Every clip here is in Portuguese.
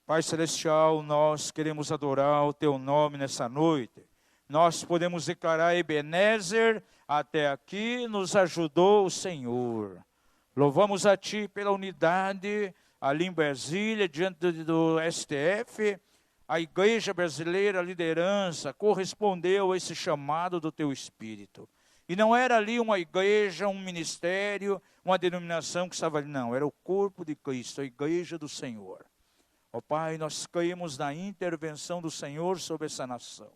Pai Celestial, nós queremos adorar o Teu nome nessa noite. Nós podemos declarar: Ebenezer, até aqui nos ajudou o Senhor. Louvamos a Ti pela unidade ali em Brasília, diante do STF. A igreja brasileira, a liderança, correspondeu a esse chamado do Teu Espírito. E não era ali uma igreja, um ministério, uma denominação que estava ali, não. Era o corpo de Cristo, a igreja do Senhor. Ó Pai, nós cremos na intervenção do Senhor sobre essa nação.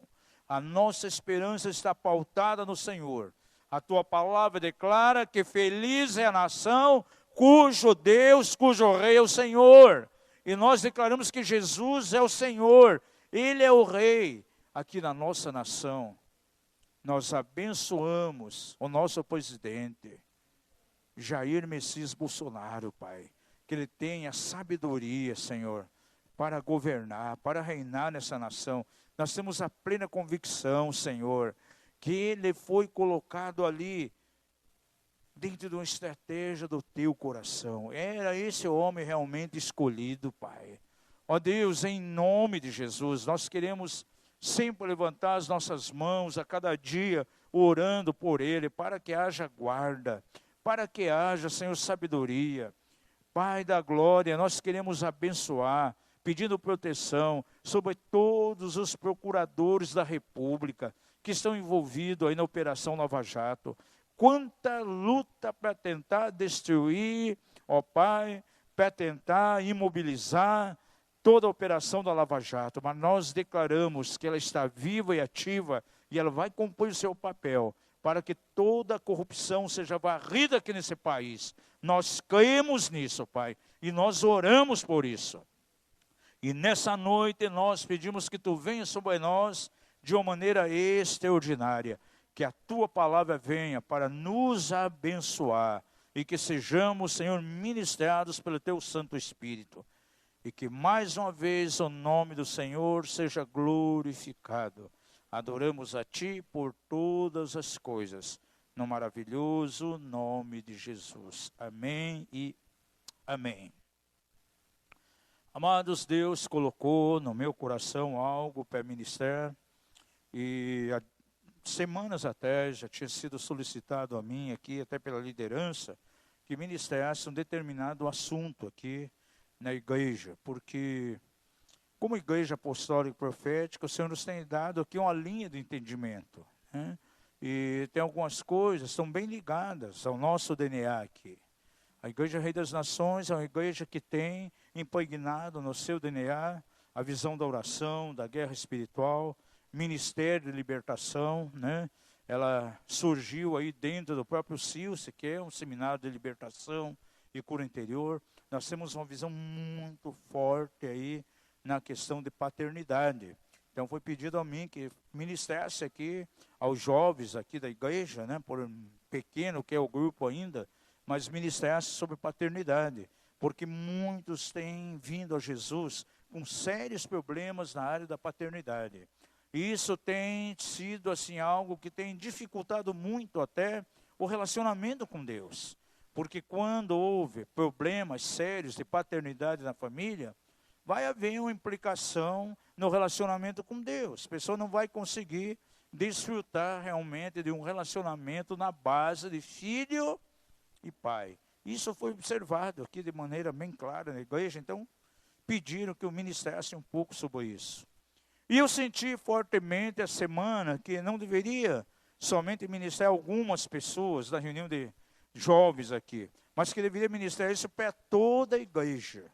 A nossa esperança está pautada no Senhor. A Tua palavra declara que feliz é a nação cujo Deus, cujo Rei é o Senhor. E nós declaramos que Jesus é o Senhor, Ele é o Rei aqui na nossa nação. Nós abençoamos o nosso presidente, Jair Messias Bolsonaro, Pai. Que ele tenha sabedoria, Senhor, para governar, para reinar nessa nação. Nós temos a plena convicção, Senhor, que ele foi colocado ali dentro de uma estratégia do Teu coração. Era esse homem realmente escolhido, Pai. Ó Deus, em nome de Jesus, nós queremos sempre levantar as nossas mãos a cada dia, orando por ele, para que haja guarda, para que haja, Senhor, sabedoria. Pai da glória, nós queremos abençoar, pedindo proteção sobre todos os procuradores da República que estão envolvidos aí na Operação Lava Jato. Quanta luta para tentar destruir, ó Pai, para tentar imobilizar toda a operação da Lava Jato, mas nós declaramos que ela está viva e ativa e ela vai cumprir o seu papel para que toda a corrupção seja varrida aqui nesse país. Nós cremos nisso, Pai, e nós oramos por isso. E nessa noite nós pedimos que Tu venha sobre nós de uma maneira extraordinária, que a Tua palavra venha para nos abençoar e que sejamos, Senhor, ministrados pelo Teu Santo Espírito. E que mais uma vez o nome do Senhor seja glorificado. Adoramos a Ti por todas as coisas, no maravilhoso nome de Jesus. Amém e amém. Amados, Deus colocou no meu coração algo para ministrar, e há semanas atrás já tinha sido solicitado a mim aqui, até pela liderança, que ministrasse um determinado assunto aqui na igreja, porque como igreja apostólica e profética, o Senhor nos tem dado aqui uma linha de entendimento, né? E tem algumas coisas que estão bem ligadas ao nosso DNA aqui. A Igreja Rei das Nações é uma igreja que tem impregnado no seu DNA a visão da oração, da guerra espiritual, ministério de libertação, né? Ela surgiu aí dentro do próprio SILSE, que é um seminário de libertação e cura interior. Nós temos uma visão muito forte aí na questão de paternidade. Então foi pedido a mim que ministrasse aqui aos jovens aqui da igreja, né, por um pequeno que é o grupo ainda, mas ministrasse sobre paternidade, porque muitos têm vindo a Jesus com sérios problemas na área da paternidade. E isso tem sido assim algo que tem dificultado muito até o relacionamento com Deus. Porque quando houve problemas sérios de paternidade na família, vai haver uma implicação no relacionamento com Deus. A pessoa não vai conseguir desfrutar realmente de um relacionamento na base de filho e pai. Isso foi observado aqui de maneira bem clara na igreja, então pediram que eu ministrasse um pouco sobre isso. E eu senti fortemente essa semana que não deveria somente ministrar algumas pessoas da reunião de jovens aqui, mas que deveria ministrar isso para toda a igreja.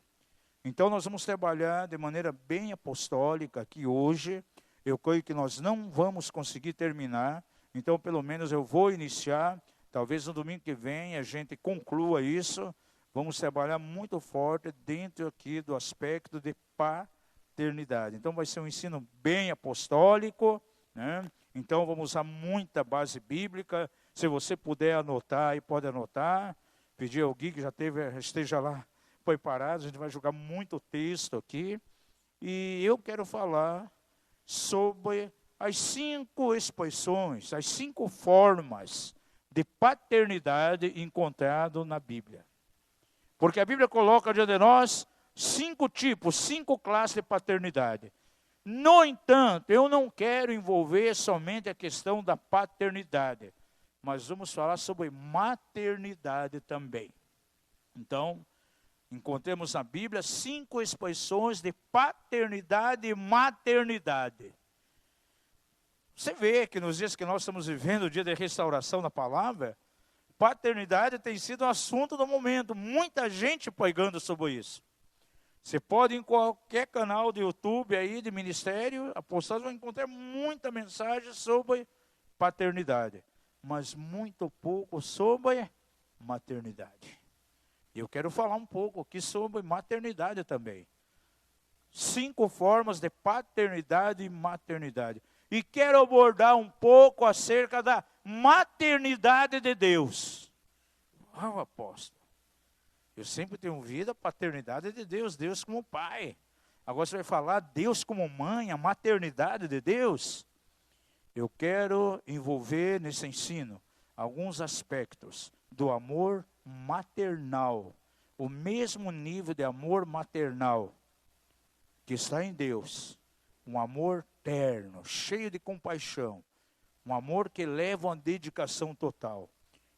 Então nós vamos trabalhar de maneira bem apostólica aqui hoje. Eu creio que nós não vamos conseguir terminar, então pelo menos eu vou iniciar. Talvez no domingo que vem a gente conclua isso. Vamos trabalhar muito forte dentro aqui do aspecto de paternidade. Então vai ser um ensino bem apostólico, né? Então vamos usar muita base bíblica. Se você puder anotar, aí pode anotar. Pedir ao Gui que esteja lá preparado. A gente vai jogar muito texto aqui. E eu quero falar sobre as 5 expressões, as 5 formas de paternidade encontrado na Bíblia. Porque a Bíblia coloca diante de nós 5 tipos, 5 classes de paternidade. No entanto, eu não quero envolver somente a questão da paternidade, mas vamos falar sobre maternidade também. Então, encontramos na Bíblia 5 expressões de paternidade e maternidade. Você vê que nos dias que nós estamos vivendo, o dia de restauração da palavra, paternidade tem sido um assunto do momento. Muita gente pregando sobre isso. Você pode em qualquer canal do YouTube aí de ministério, apostado, vai encontrar muita mensagem sobre paternidade, mas muito pouco sobre maternidade. Eu quero falar um pouco aqui sobre maternidade também. 5 formas de paternidade e maternidade. E quero abordar um pouco acerca da maternidade de Deus. Uau, apóstolo. Eu sempre tenho ouvido a paternidade de Deus, Deus como pai. Agora você vai falar Deus como mãe, a maternidade de Deus. Eu quero envolver nesse ensino alguns aspectos do amor maternal. O mesmo nível de amor maternal que está em Deus. Um amor terno, cheio de compaixão. Um amor que leva a uma dedicação total.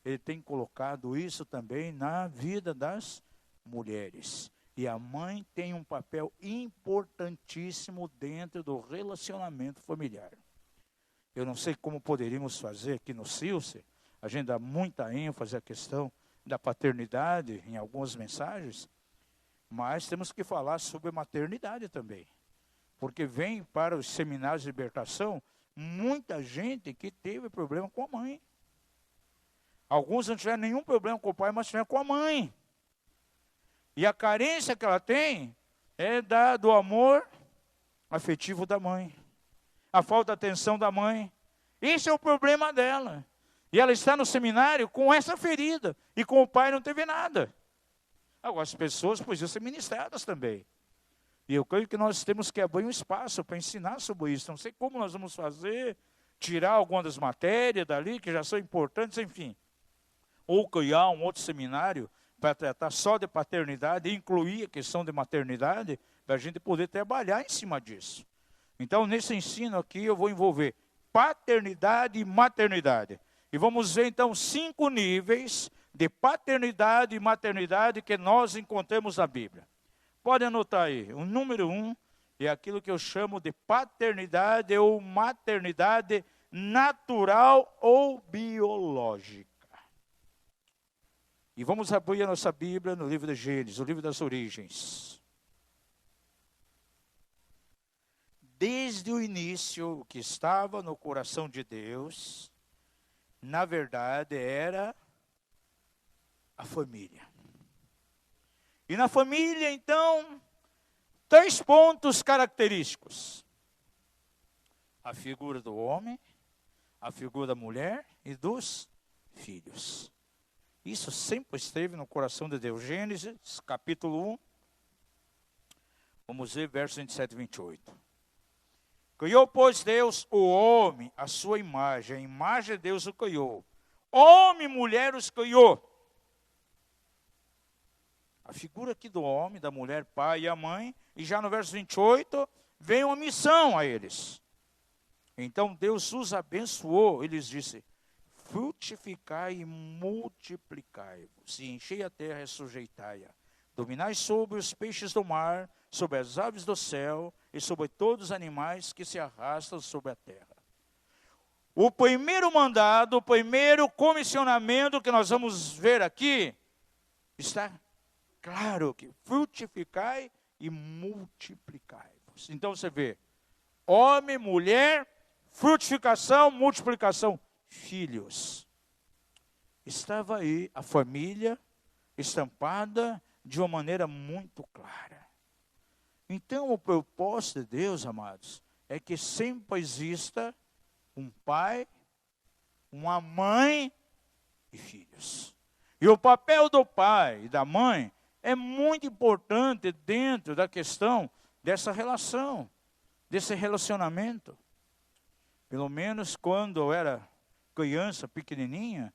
Ele tem colocado isso também na vida das mulheres. E a mãe tem um papel importantíssimo dentro do relacionamento familiar. Eu não sei como poderíamos fazer aqui no Silce, a gente dá muita ênfase à questão da paternidade em algumas mensagens, mas temos que falar sobre maternidade também. Porque vem para os seminários de libertação muita gente que teve problema com a mãe. Alguns não tiveram nenhum problema com o pai, mas tiveram com a mãe. E a carência que ela tem é do amor afetivo da mãe. A falta de atenção da mãe. Esse é o problema dela. E ela está no seminário com essa ferida. E com o pai não teve nada. Agora as pessoas podiam ser ministradas também. E eu creio que nós temos que abrir um espaço para ensinar sobre isso. Não sei como nós vamos fazer, tirar algumas das matérias dali, que já são importantes, enfim. Ou criar um outro seminário para tratar só de paternidade, e incluir a questão de maternidade, para a gente poder trabalhar em cima disso. Então, nesse ensino aqui, eu vou envolver paternidade e maternidade. E vamos ver, então, 5 níveis de paternidade e maternidade que nós encontramos na Bíblia. Pode anotar aí. O número 1 é aquilo que eu chamo de paternidade ou maternidade natural ou biológica. E vamos abrir a nossa Bíblia no livro de Gênesis, o livro das origens. Desde o início, o que estava no coração de Deus, na verdade, era a família. E na família, então, 3 pontos característicos. A figura do homem, a figura da mulher e dos filhos. Isso sempre esteve no coração de Deus. Gênesis, capítulo 1. Vamos ver versos 27 e 28. Criou, pois, Deus o homem, a sua imagem. A imagem de Deus o criou. Homem e mulher os criou. A figura aqui do homem, da mulher, pai e a mãe. E já no verso 28, vem uma missão a eles. Então Deus os abençoou. Ele disse: frutificai e multiplicai-vos, e enchei a terra e sujeitai-a. Dominai sobre os peixes do mar, sobre as aves do céu, e sobre todos os animais que se arrastam sobre a terra. O primeiro mandado, o primeiro comissionamento que nós vamos ver aqui, está claro que frutificai e multiplicai-vos. Então você vê, homem, mulher, frutificação, multiplicação, filhos. Estava aí a família estampada de uma maneira muito clara. Então o propósito de Deus, amados, é que sempre exista um pai, uma mãe e filhos. E o papel do pai e da mãe é muito importante dentro da questão dessa relação, desse relacionamento. Pelo menos quando eu era criança, pequenininha,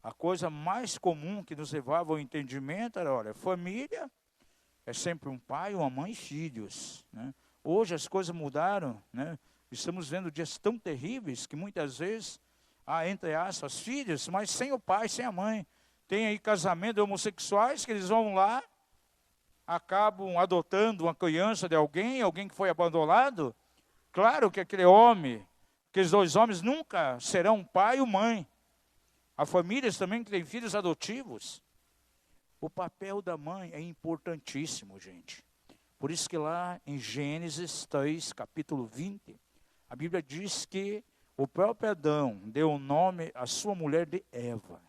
a coisa mais comum que nos levava ao entendimento era, olha, família É sempre um pai, uma mãe e filhos, né? Hoje as coisas mudaram, né? Estamos vendo dias tão terríveis que muitas vezes há, entre aspas, filhos, mas sem o pai, sem a mãe. Tem aí casamento de homossexuais que eles vão lá, acabam adotando uma criança de alguém que foi abandonado. Claro que aquele homem, aqueles dois homens nunca serão pai ou mãe. Há famílias também que têm filhos adotivos. O papel da mãe é importantíssimo, gente. Por isso que lá em Gênesis 3, capítulo 20, a Bíblia diz que o próprio Adão deu o nome à sua mulher de Eva.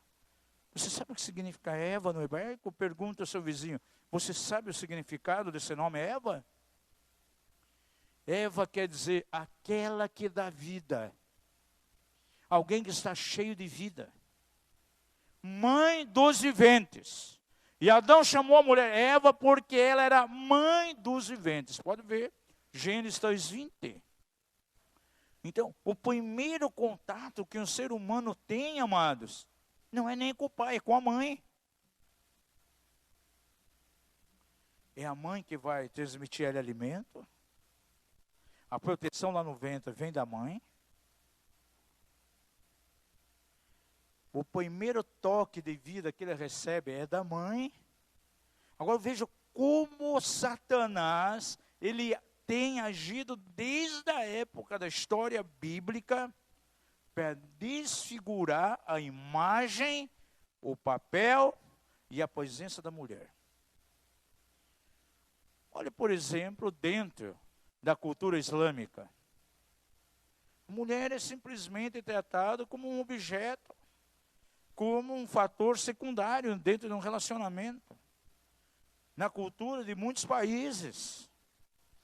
Você sabe o que significa Eva no hebraico? Pergunta ao seu vizinho. Você sabe o significado desse nome Eva? Eva quer dizer aquela que dá vida. Alguém que está cheio de vida. Mãe dos viventes. E Adão chamou a mulher Eva porque ela era mãe dos viventes. Pode ver, Gênesis 3:20. Então, o primeiro contato que um ser humano tem, amados, não é nem com o pai, é com a mãe. É a mãe que vai transmitir ele alimento. A proteção lá no ventre vem da mãe. O primeiro toque de vida que ele recebe é da mãe. Agora veja como Satanás, ele tem agido desde a época da história bíblica para desfigurar a imagem, o papel e a presença da mulher. Olha, por exemplo, dentro da cultura islâmica, a mulher é simplesmente tratada como um objeto, como um fator secundário dentro de um relacionamento. Na cultura de muitos países.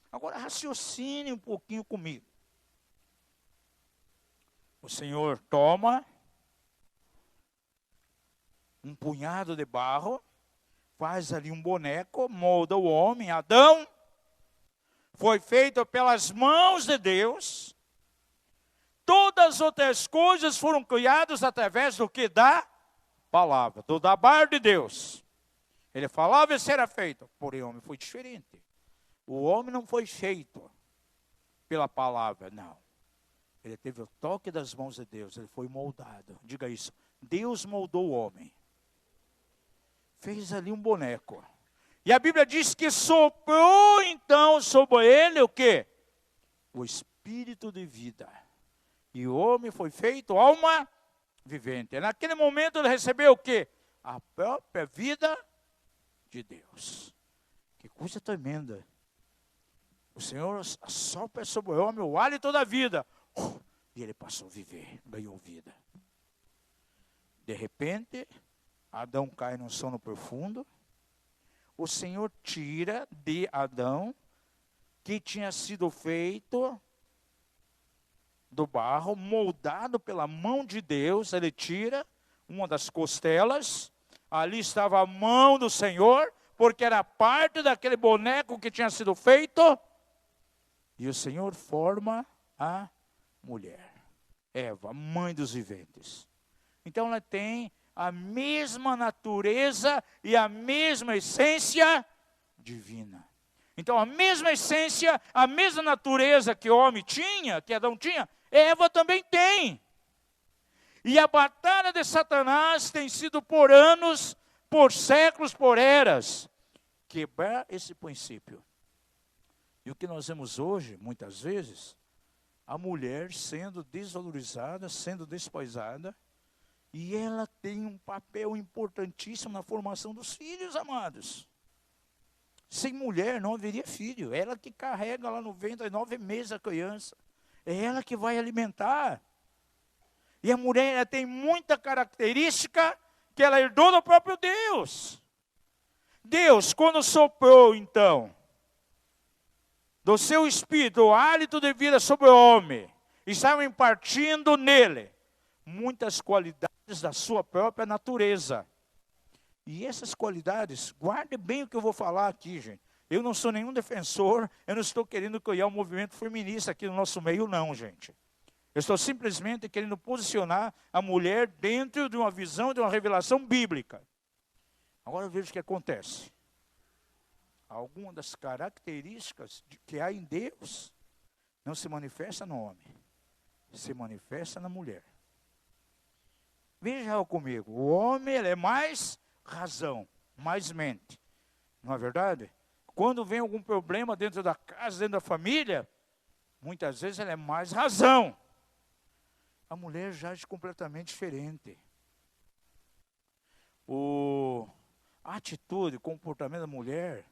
Agora raciocine um pouquinho comigo. O Senhor toma um punhado de barro, faz ali um boneco, molda o homem. Adão foi feito pelas mãos de Deus. Todas as outras coisas foram criadas através do que? Da palavra, do dabar de Deus. Ele falava e será feito. Porém, o homem foi diferente. O homem não foi feito pela palavra, não. Ele teve o toque das mãos de Deus, ele foi moldado. Diga isso. Deus moldou o homem. Fez ali um boneco. E a Bíblia diz que soprou então sobre ele o quê? O espírito de vida. E o homem foi feito alma vivente. Naquele momento ele recebeu o quê? A própria vida de Deus. Que coisa tremenda. O Senhor sopra sobre o homem o hálito da vida. E ele passou a viver, ganhou vida. De repente, Adão cai num sono profundo. O Senhor tira de Adão, que tinha sido feito do barro, moldado pela mão de Deus. Ele tira uma das costelas. Ali estava a mão do Senhor, porque era parte daquele boneco que tinha sido feito. E o Senhor forma a mulher, Eva, mãe dos viventes. Então ela tem a mesma natureza e a mesma essência divina. Então a mesma essência, a mesma natureza que o homem tinha, que Adão tinha, Eva também tem. E a batalha de Satanás tem sido por anos, por séculos, por eras, quebrar esse princípio. E o que nós vemos hoje, muitas vezes, a mulher sendo desvalorizada, sendo desprezada, e ela tem um papel importantíssimo na formação dos filhos, amados. Sem mulher não haveria filho. Ela que carrega lá no ventre 9 meses a criança. É ela que vai alimentar. E a mulher ela tem muita característica que ela herdou do próprio Deus. Deus, quando soprou então do seu espírito, o hálito de vida sobre o homem, estava impartindo nele muitas qualidades da sua própria natureza. E essas qualidades, guarde bem o que eu vou falar aqui, gente. Eu não sou nenhum defensor, eu não estou querendo criar um movimento feminista aqui no nosso meio, não, gente. Eu estou simplesmente querendo posicionar a mulher dentro de uma visão, de uma revelação bíblica. Agora veja o que acontece. alguma das características que há em Deus não se manifesta no homem, se manifesta na mulher. Veja comigo, o homem ele é mais razão, mais mente. Não é verdade? Quando vem algum problema dentro da casa, dentro da família, muitas vezes ele é mais razão. A mulher já age completamente diferente. A atitude, o comportamento da mulher,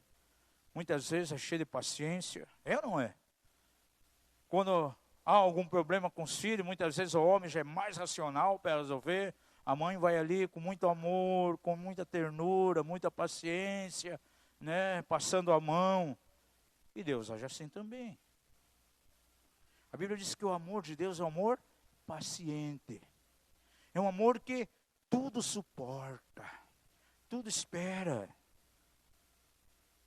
muitas vezes é cheio de paciência. É ou não é? Quando há algum problema com os filhos, muitas vezes o homem já é mais racional para resolver. A mãe vai ali com muito amor, com muita ternura, muita paciência, né, passando a mão. E Deus age assim também. A Bíblia diz que o amor de Deus é um amor paciente. É um amor que tudo suporta, tudo espera.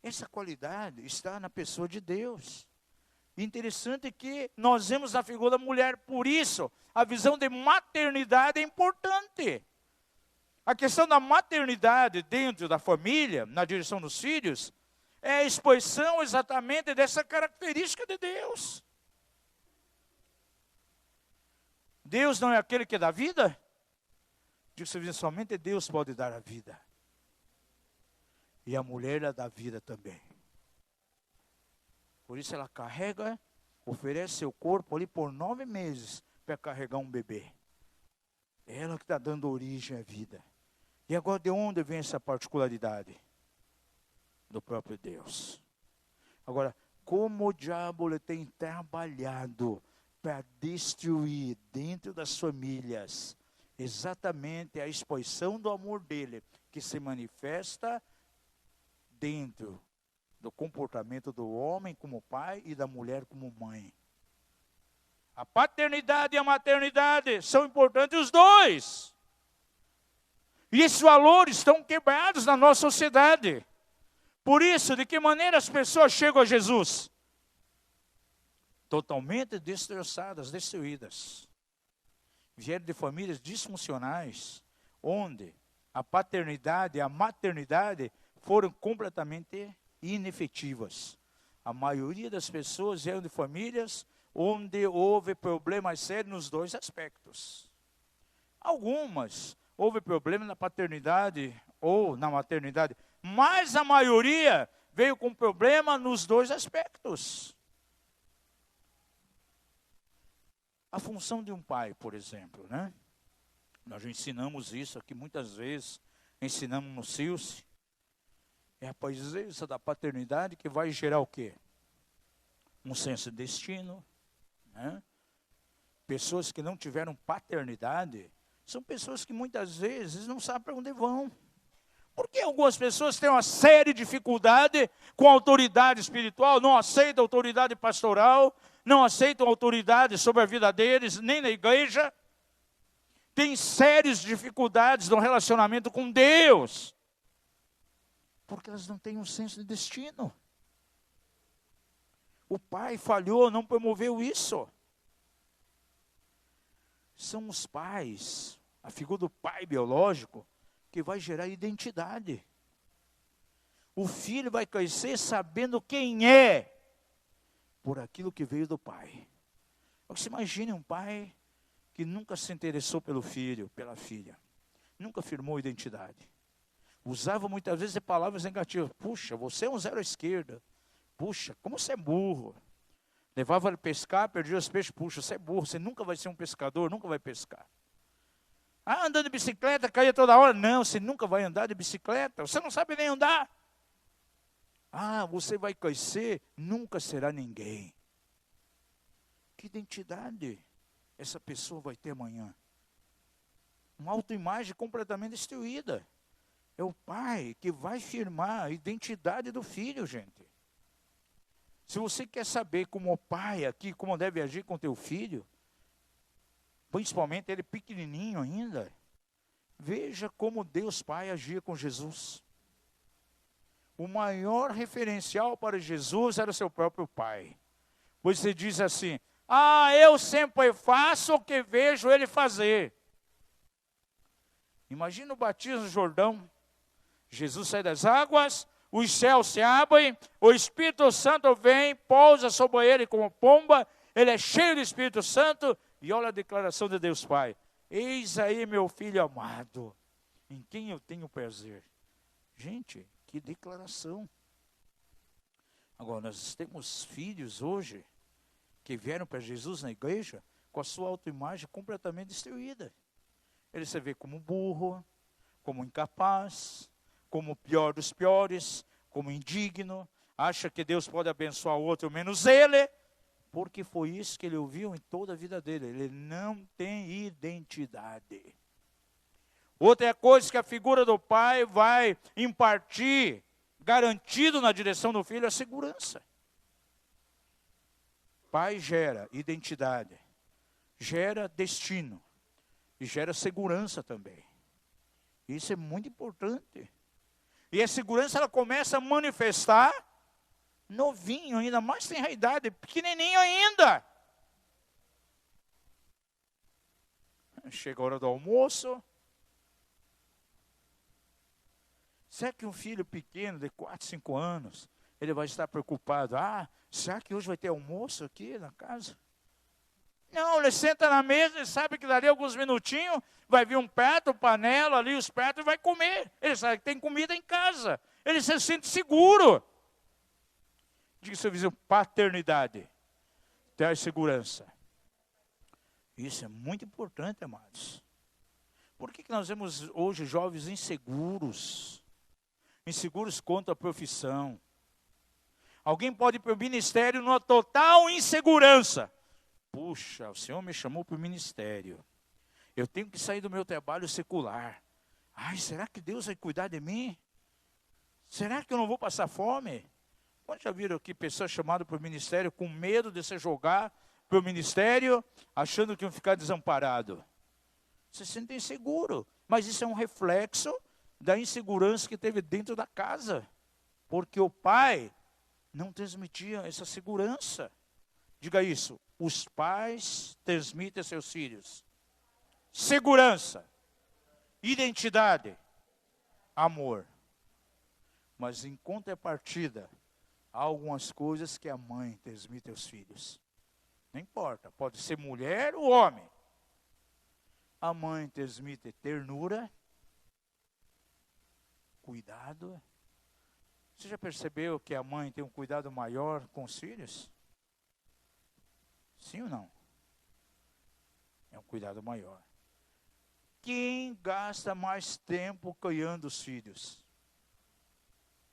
Essa qualidade está na pessoa de Deus. Interessante que nós vemos na figura da mulher, por isso a visão de maternidade é importante. A questão da maternidade dentro da família, na direção dos filhos, é a expressão exatamente dessa característica de Deus. Deus não é aquele que dá vida? Diz que somente Deus pode dar a vida. E a mulher ela dá vida também. Por isso ela carrega, oferece seu corpo ali por 9 meses para carregar um bebê. É ela que está dando origem à vida. E agora de onde vem essa particularidade? Do próprio Deus. Agora, como o diabo ele tem trabalhado para destruir dentro das famílias exatamente a exposição do amor dele, que se manifesta dentro do comportamento do homem como pai e da mulher como mãe. A paternidade e a maternidade são importantes os dois. E esses valores estão quebrados na nossa sociedade. Por isso, de que maneira as pessoas chegam a Jesus? Totalmente destroçadas, destruídas. Vieram de famílias disfuncionais, onde a paternidade e a maternidade foram completamente inefetivas. A maioria das pessoas vieram de famílias onde houve problemas sérios nos dois aspectos. Algumas houve problema na paternidade ou na maternidade, mas a maioria veio com problema nos dois aspectos. A função de um pai, por exemplo, né? Nós ensinamos isso aqui muitas vezes, ensinamos no CILSE. É a presença da paternidade que vai gerar o quê? Um senso de destino, né? Pessoas que não tiveram paternidade são pessoas que muitas vezes não sabem para onde vão. Porque algumas pessoas têm uma séria dificuldade com a autoridade espiritual, não aceitam a autoridade pastoral, não aceitam a autoridade sobre a vida deles, nem na igreja. Tem sérias dificuldades no relacionamento com Deus. Porque elas não têm um senso de destino. O pai falhou, não promoveu isso. São os pais, a figura do pai biológico, que vai gerar identidade. O filho vai crescer sabendo quem é, por aquilo que veio do pai. Você imagine um pai que nunca se interessou pelo filho, pela filha. Nunca firmou identidade. Usava muitas vezes palavras negativas. Puxa, você é um zero à esquerda. Puxa, como você é burro. Levava ele pescar, perdia os peixes. Puxa, você é burro, você nunca vai ser um pescador, nunca vai pescar. Ah, andando de bicicleta, caía toda hora. Não, você nunca vai andar de bicicleta. Você não sabe nem andar. Ah, você vai crescer, nunca será ninguém. Que identidade essa pessoa vai ter amanhã? Uma autoimagem completamente destruída. É o pai que vai firmar a identidade do filho, gente. Se você quer saber como o pai aqui, como deve agir com teu filho, principalmente ele pequenininho ainda, veja como Deus Pai agia com Jesus. O maior referencial para Jesus era o seu próprio pai. Pois você diz assim, eu sempre faço o que vejo ele fazer. Imagina o batismo no Jordão. Jesus sai das águas, os céus se abrem, o Espírito Santo vem, pousa sobre ele como pomba, ele é cheio do Espírito Santo, e olha a declaração de Deus Pai: eis aí meu filho amado, em quem eu tenho prazer. Gente, que declaração. Agora, nós temos filhos hoje, que vieram para Jesus na igreja, com a sua autoimagem completamente destruída. Ele se vê como burro, como incapaz, como o pior dos piores, como indigno, acha que Deus pode abençoar o outro menos ele, porque foi isso que ele ouviu em toda a vida dele. Ele não tem identidade. Outra coisa que a figura do pai vai impartir, garantido na direção do filho, é a segurança. Pai gera identidade, gera destino e gera segurança também. Isso é muito importante. E a segurança ela começa a manifestar novinho, ainda mais tem a idade, pequenininho ainda. Chega a hora do almoço. Será que um filho pequeno de 4, 5 anos, ele vai estar preocupado? Será que hoje vai ter almoço aqui na casa? Não, ele senta na mesa e sabe que dali alguns minutinhos vai vir um prato, panela ali, os pratos e vai comer. Ele sabe que tem comida em casa. Ele se sente seguro. Diga seu vizinho, paternidade traz segurança. Isso é muito importante, amados. Por que nós vemos hoje jovens inseguros? Inseguros quanto à profissão. Alguém pode ir para o ministério numa total insegurança. Puxa, o Senhor me chamou para o ministério. Eu tenho que sair do meu trabalho secular. Será que Deus vai cuidar de mim? Será que eu não vou passar fome? Quando já viram aqui pessoas chamadas para o ministério com medo de se jogar para o ministério, achando que iam ficar desamparados? Se sentem inseguro. Mas isso é um reflexo da insegurança que teve dentro da casa. Porque o pai não transmitia essa segurança. Diga isso. Os pais transmitem a seus filhos segurança, identidade, amor. Mas em contrapartida, há algumas coisas que a mãe transmite aos filhos. Não importa, pode ser mulher ou homem. A mãe transmite ternura, cuidado. Você já percebeu que a mãe tem um cuidado maior com os filhos? Sim ou não? É um cuidado maior. Quem gasta mais tempo criando os filhos?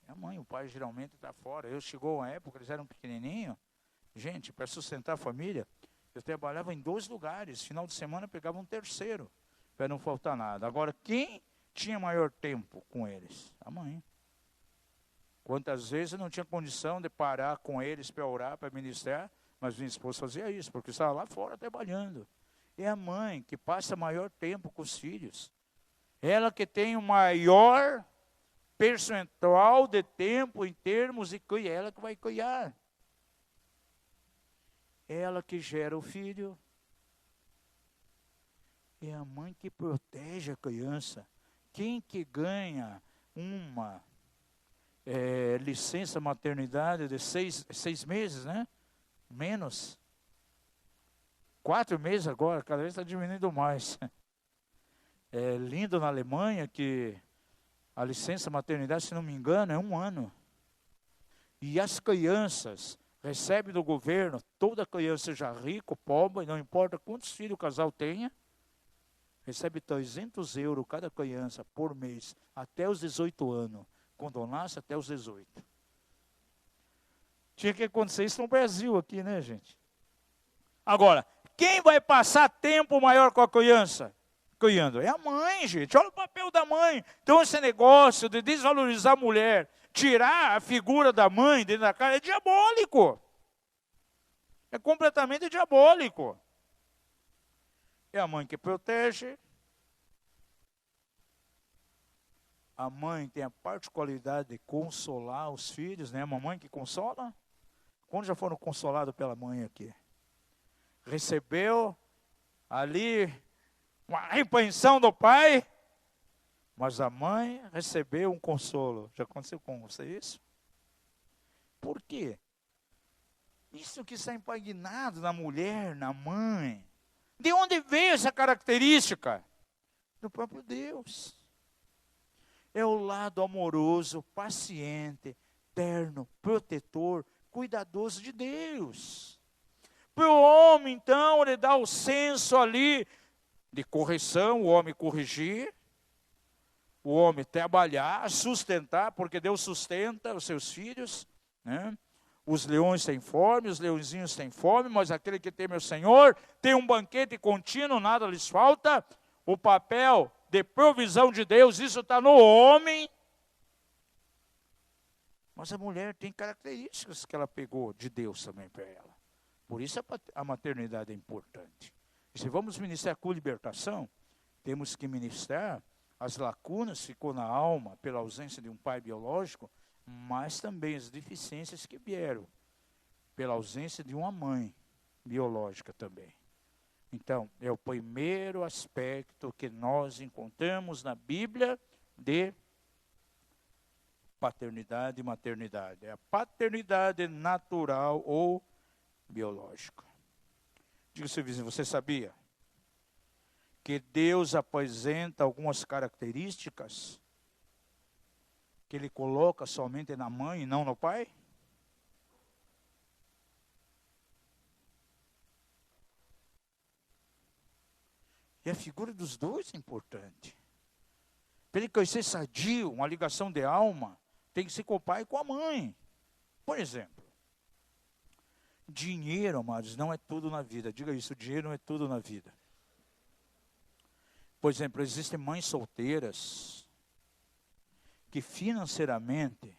É a mãe, o pai geralmente está fora. Chegou uma época, eles eram pequenininhos. Gente, para sustentar a família, eu trabalhava em 2 lugares. Final de semana eu pegava um terceiro, para não faltar nada. Agora, quem tinha maior tempo com eles? A mãe. Quantas vezes eu não tinha condição de parar com eles para orar, para ministrar, mas minha esposa fazia isso, porque estava lá fora trabalhando. É a mãe que passa maior tempo com os filhos. Ela que tem o maior percentual de tempo em termos de criar, ela que vai criar. Ela que gera o filho. É a mãe que protege a criança. Quem que ganha uma licença maternidade de 6 meses, né? Menos. 4 meses agora, cada vez está diminuindo mais. É lindo na Alemanha que a licença maternidade, se não me engano, é 1 ano. E as crianças recebem do governo, toda criança, seja rico, pobre, não importa quantos filhos o casal tenha, recebe 300 euros cada criança por mês, até os 18 anos. Quando nasce, até os 18. Tinha que acontecer isso no Brasil aqui, né, gente? Agora, quem vai passar tempo maior com a criança? Criando. É a mãe, gente. Olha o papel da mãe. Então, esse negócio de desvalorizar a mulher, tirar a figura da mãe dentro da casa, é diabólico. É completamente diabólico. É a mãe que protege. A mãe tem a particularidade de consolar os filhos, né? A mamãe que consola. Quando já foram consolados pela mãe aqui? Recebeu ali uma repreensão do pai, Mas a mãe recebeu um consolo. Já aconteceu com você isso? Por quê? Isso que está impregnado na mulher, na mãe. De onde veio essa característica? Do próprio Deus. É o lado amoroso, paciente, terno, protetor, cuidadoso de Deus. Para o homem, então, ele dá o senso ali de correção, o homem corrigir, o homem trabalhar, sustentar, porque Deus sustenta os seus filhos, né? Os leões têm fome, os leõezinhos têm fome, mas aquele que teme o Senhor tem um banquete contínuo, nada lhes falta. O papel de provisão de Deus, isso está no homem. Mas a mulher tem características que ela pegou de Deus também para ela. Por isso a maternidade é importante. E se vamos ministrar com libertação, temos que ministrar as lacunas que ficou na alma pela ausência de um pai biológico, mas também as deficiências que vieram pela ausência de uma mãe biológica também. Então, é o primeiro aspecto que nós encontramos na Bíblia de paternidade e maternidade. É a paternidade natural ou biológica. Diga ao seu vizinho, você sabia que Deus apresenta algumas características que Ele coloca somente na mãe e não no pai? E a figura dos dois é importante. Para ele crescer sadio, uma ligação de alma, tem que ser com o pai e com a mãe. Por exemplo, dinheiro, amados, não é tudo na vida. Diga isso, dinheiro não é tudo na vida. Por exemplo, existem mães solteiras que financeiramente,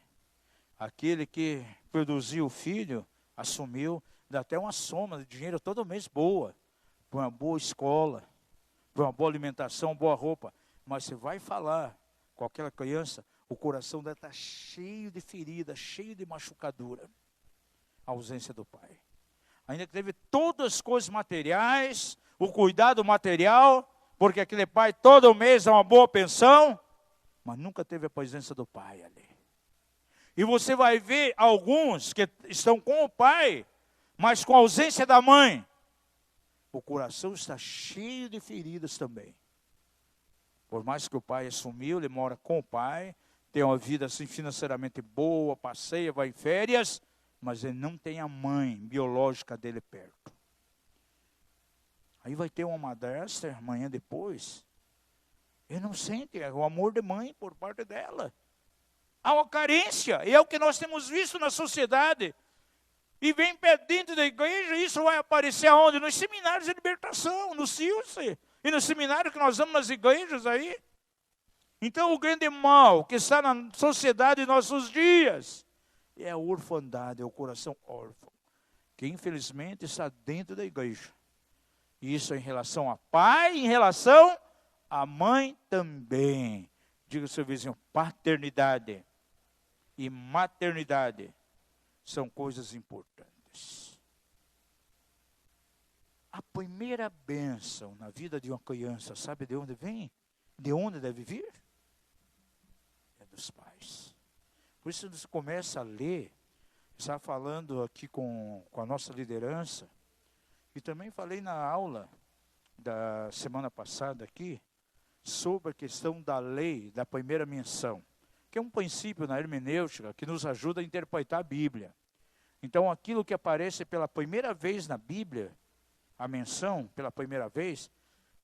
aquele que produziu o filho, assumiu, dá até uma soma de dinheiro todo mês boa, para uma boa escola, para uma boa alimentação, boa roupa. Mas você vai falar com aquela criança, o coração dela está cheio de ferida, cheio de machucadura. A ausência do pai. Ainda que teve todas as coisas materiais, o cuidado material, porque aquele pai todo mês dá uma boa pensão, mas nunca teve a presença do pai ali. E você vai ver alguns que estão com o pai, mas com a ausência da mãe. O coração está cheio de feridas também. Por mais que o pai assumiu, ele mora com o pai, tem uma vida assim financeiramente boa, passeia, vai em férias, mas ele não tem a mãe biológica dele perto. Aí vai ter uma madrasta amanhã depois, ele não sente o amor de mãe por parte dela. Há uma carência, e é o que nós temos visto na sociedade. E vem dentro da igreja, isso vai aparecer aonde? Nos seminários de libertação, no CILCE, e no seminário que nós vamos nas igrejas aí. Então o grande mal que está na sociedade em nossos dias é a orfandade, é o coração órfão, que infelizmente está dentro da igreja. E isso é em relação a pai, em relação a mãe também. Diga ao seu vizinho, paternidade e maternidade são coisas importantes. A primeira bênção na vida de uma criança, sabe de onde vem? De onde deve vir? É dos pais. Por isso você começa a ler, está falando aqui com a nossa liderança, e também falei na aula da semana passada aqui, sobre a questão da lei, da primeira menção, que é um princípio na hermenêutica que nos ajuda a interpretar a Bíblia. Então, aquilo que aparece pela primeira vez na Bíblia, a menção pela primeira vez,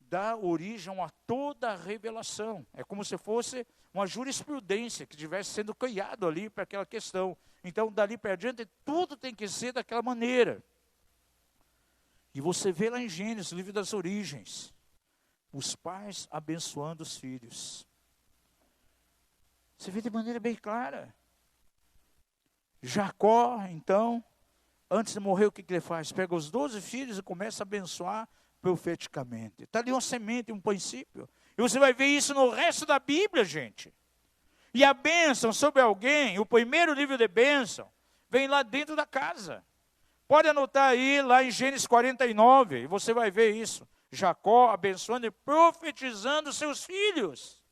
dá origem a toda a revelação. É como se fosse uma jurisprudência que estivesse sendo criado ali para aquela questão. Então, dali para diante, tudo tem que ser daquela maneira. E você vê lá em Gênesis, livro das origens, os pais abençoando os filhos. Você vê de maneira bem clara. Jacó, então, antes de morrer, o que ele faz? Pega os 12 filhos e começa a abençoar profeticamente. Está ali uma semente, um princípio. E você vai ver isso no resto da Bíblia, gente. E a bênção sobre alguém, o primeiro nível de bênção, vem lá dentro da casa. Pode anotar aí, lá em Gênesis 49, e você vai ver isso. Jacó abençoando e profetizando seus filhos.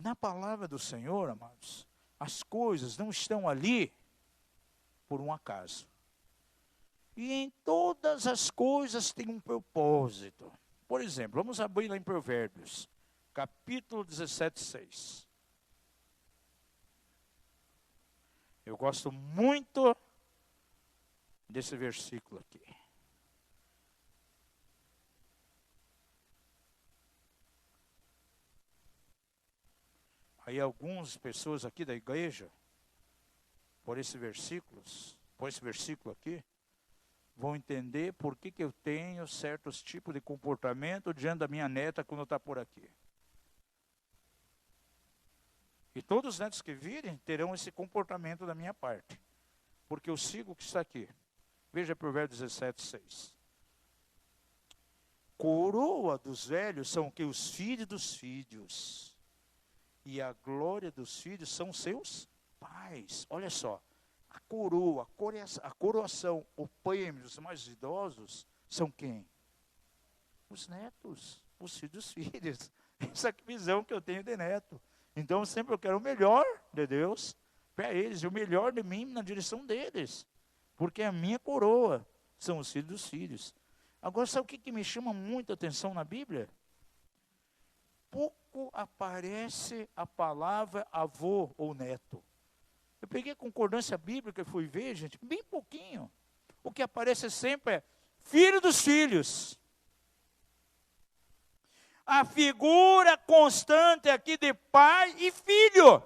Na palavra do Senhor, amados, as coisas não estão ali por um acaso. E em todas as coisas tem um propósito. Por exemplo, vamos abrir lá em Provérbios, capítulo 17, 6. Eu gosto muito desse versículo aqui. Aí algumas pessoas aqui da igreja, por esse versículo aqui, vão entender por que eu tenho certos tipos de comportamento diante da minha neta quando está por aqui. E todos os netos que virem terão esse comportamento da minha parte. Porque eu sigo o que está aqui. Veja Provérbios 17, 6. Coroa dos velhos são o que? Os filhos dos filhos. E a glória dos filhos são seus pais. Olha só. A coroa, a coroação, o prêmio dos mais idosos são quem? Os netos, os filhos dos filhos. Essa é a visão que eu tenho de neto. Então sempre eu quero o melhor de Deus para eles, e o melhor de mim na direção deles. Porque a minha coroa são os filhos dos filhos. Agora, sabe o que me chama muita atenção na Bíblia? Pouco aparece a palavra avô ou neto. Eu peguei a concordância bíblica e fui ver, gente, bem pouquinho. O que aparece sempre é filho dos filhos. A figura constante aqui de pai e filho.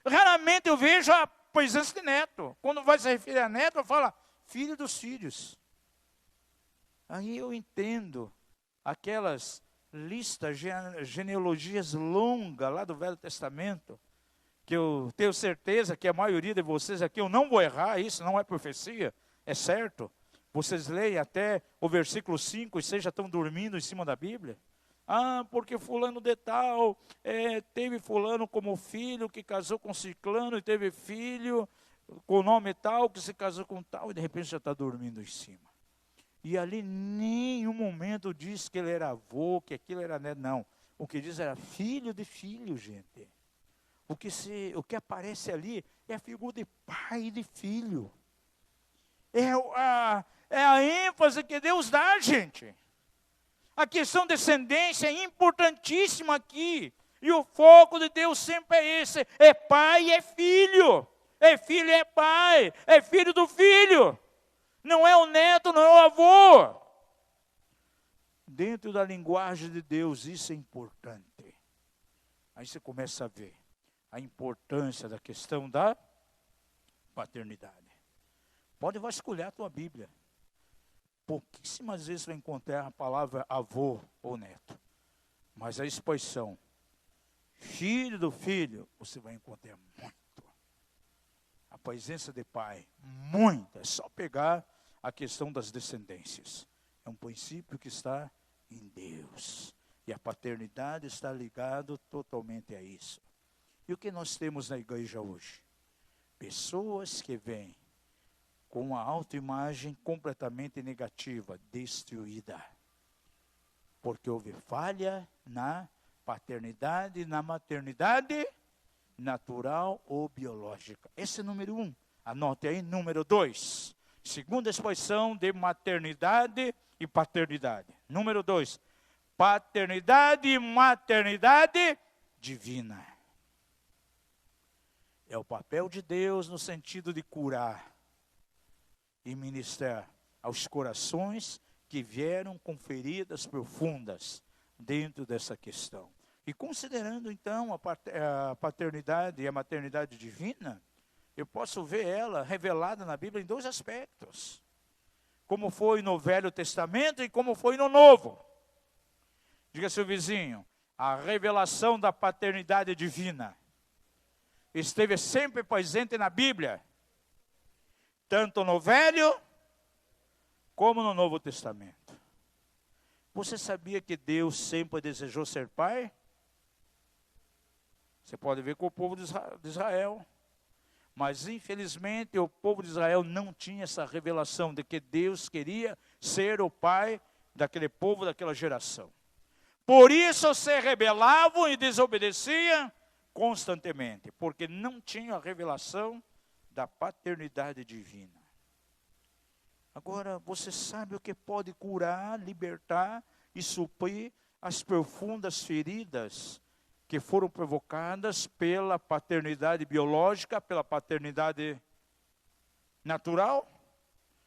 Raramente eu vejo a presença de neto. Quando vai se referir a neto, eu falo filho dos filhos. Aí eu entendo aquelas listas, genealogias longas lá do Velho Testamento, que eu tenho certeza que a maioria de vocês aqui, eu não vou errar, isso não é profecia, é certo. Vocês leem até o versículo 5 e vocês já estão dormindo em cima da Bíblia. Ah, porque fulano de tal, teve fulano como filho, que casou com ciclano e teve filho com nome tal, que se casou com tal, e de repente já está dormindo em cima. E ali em nenhum momento diz que ele era avô, que aquilo era neto, não. O que diz era filho de filho, gente. O que aparece ali é a figura de pai e de filho. É a ênfase que Deus dá, gente. A questão de descendência é importantíssima aqui. E o foco de Deus sempre é esse. É pai e é filho. É filho e é pai. É filho do filho. Não é o neto, não é o avô. Dentro da linguagem de Deus, isso é importante. Aí você começa a ver a importância da questão da paternidade. Pode vasculhar a tua Bíblia. Pouquíssimas vezes vai encontrar a palavra avô ou neto. Mas a expressão filho do filho, você vai encontrar muito. A presença de pai, muito. É só pegar a questão das descendências. É um princípio que está em Deus. E a paternidade está ligada totalmente a isso. E o que nós temos na igreja hoje? Pessoas que vêm com uma autoimagem completamente negativa, destruída. Porque houve falha na paternidade e na maternidade natural ou biológica. Esse é número 1. Anote aí, número 2. Segunda expressão de maternidade e paternidade. Número 2. Paternidade e maternidade divina. É o papel de Deus no sentido de curar e ministrar aos corações que vieram com feridas profundas dentro dessa questão. E considerando então a paternidade e a maternidade divina, eu posso ver ela revelada na Bíblia em 2 aspectos. Como foi no Velho Testamento e como foi no Novo. Diga seu vizinho, a revelação da paternidade divina esteve sempre presente na Bíblia, tanto no Velho como no Novo Testamento. Você sabia que Deus sempre desejou ser pai? Você pode ver com o povo de Israel. Mas infelizmente o povo de Israel não tinha essa revelação de que Deus queria ser o pai daquele povo, daquela geração. Por isso se rebelavam e desobedeciam constantemente, porque não tinham a revelação da paternidade divina. Agora, você sabe o que pode curar, libertar e suprir as profundas feridas que foram provocadas pela paternidade biológica, pela paternidade natural?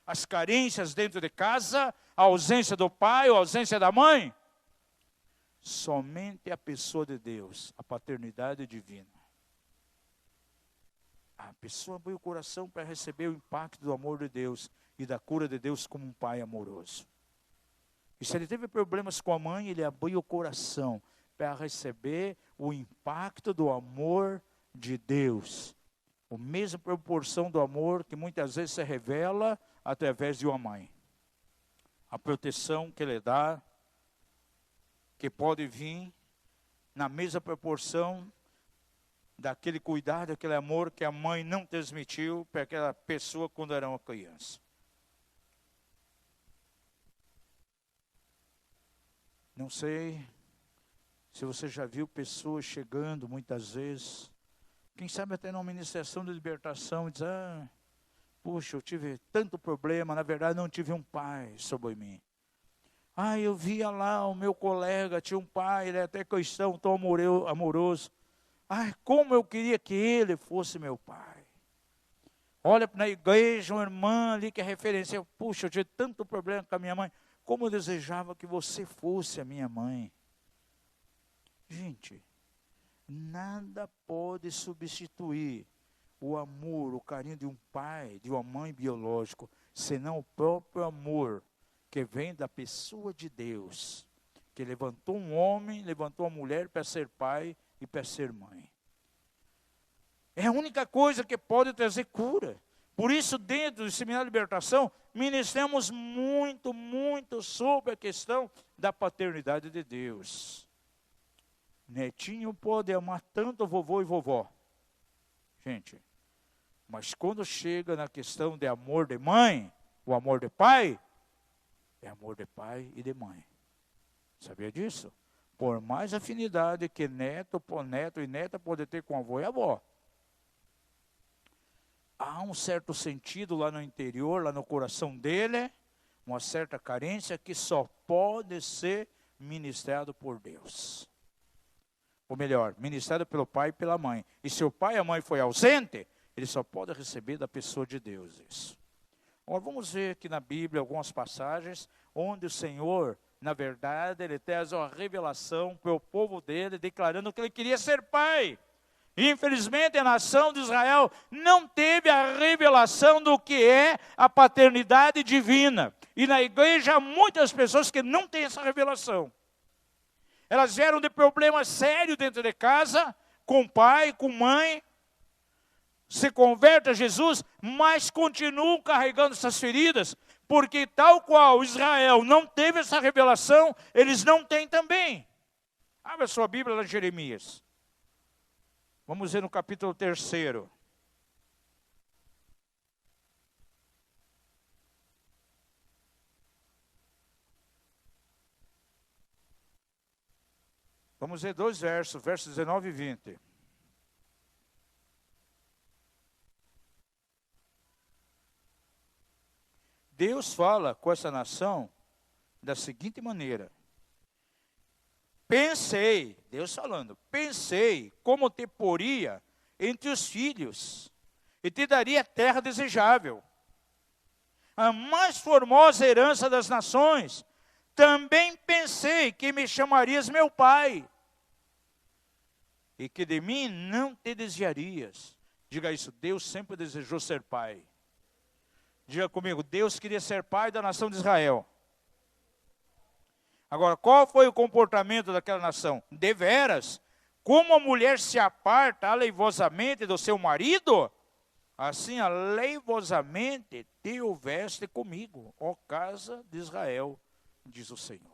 As carências dentro de casa, a ausência do pai ou a ausência da mãe? Somente a pessoa de Deus, a paternidade divina. A pessoa abriu o coração para receber o impacto do amor de Deus e da cura de Deus como um pai amoroso. E se ele teve problemas com a mãe, ele abriu o coração para receber o impacto do amor de Deus. A mesma proporção do amor que muitas vezes se revela através de uma mãe. A proteção que ele dá, que pode vir na mesma proporção daquele cuidado, aquele amor que a mãe não transmitiu para aquela pessoa quando era uma criança. Não sei se você já viu pessoas chegando muitas vezes, quem sabe até numa ministração de libertação, e diz, puxa, eu tive tanto problema, na verdade não tive um pai sobre mim. Eu via lá o meu colega, tinha um pai, ele é até cristão, tão amoroso. Como eu queria que ele fosse meu pai. Olha na igreja, uma irmã ali que é referência, puxa, eu tive tanto problema com a minha mãe, como eu desejava que você fosse a minha mãe. Gente, nada pode substituir o amor, o carinho de um pai, de uma mãe biológico, senão o próprio amor que vem da pessoa de Deus, que levantou um homem, levantou uma mulher para ser pai e para ser mãe. É a única coisa que pode trazer cura. Por isso, dentro do Seminário de Libertação, ministramos muito, muito sobre a questão da paternidade de Deus. Netinho pode amar tanto vovô e vovó. Gente, mas quando chega na questão de amor de mãe, o amor de pai, é amor de pai e de mãe. Sabia disso? Por mais afinidade que neto e neta pode ter com avô e avó, há um certo sentido lá no interior, lá no coração dele, uma certa carência que só pode ser ministrado por Deus. Ou melhor, ministrado pelo pai e pela mãe. E se o pai e a mãe foi ausente, ele só pode receber da pessoa de Deus isso. Agora vamos ver aqui na Bíblia algumas passagens onde o Senhor, na verdade, ele traz uma revelação para o povo dele, declarando que ele queria ser pai. Infelizmente, a nação de Israel não teve a revelação do que é a paternidade divina. E na igreja há muitas pessoas que não têm essa revelação. Elas vieram de problemas sérios dentro de casa, com pai, com mãe, se convertem a Jesus, mas continuam carregando essas feridas, porque tal qual Israel não teve essa revelação, eles não têm também. Abra sua Bíblia lá em Jeremias. Vamos ver no capítulo 3. Vamos ver 2 versos, versos 19 e 20. Deus fala com essa nação da seguinte maneira. Deus falando, pensei como te poria entre os filhos e te daria terra desejável. A mais formosa herança das nações. Também pensei que me chamarias meu pai e que de mim não te desviarias. Diga isso, Deus sempre desejou ser pai. Diga comigo, Deus queria ser pai da nação de Israel. Agora, qual foi o comportamento daquela nação? Deveras, como a mulher se aparta aleivosamente do seu marido, assim aleivosamente te houveste comigo, ó casa de Israel, diz o Senhor.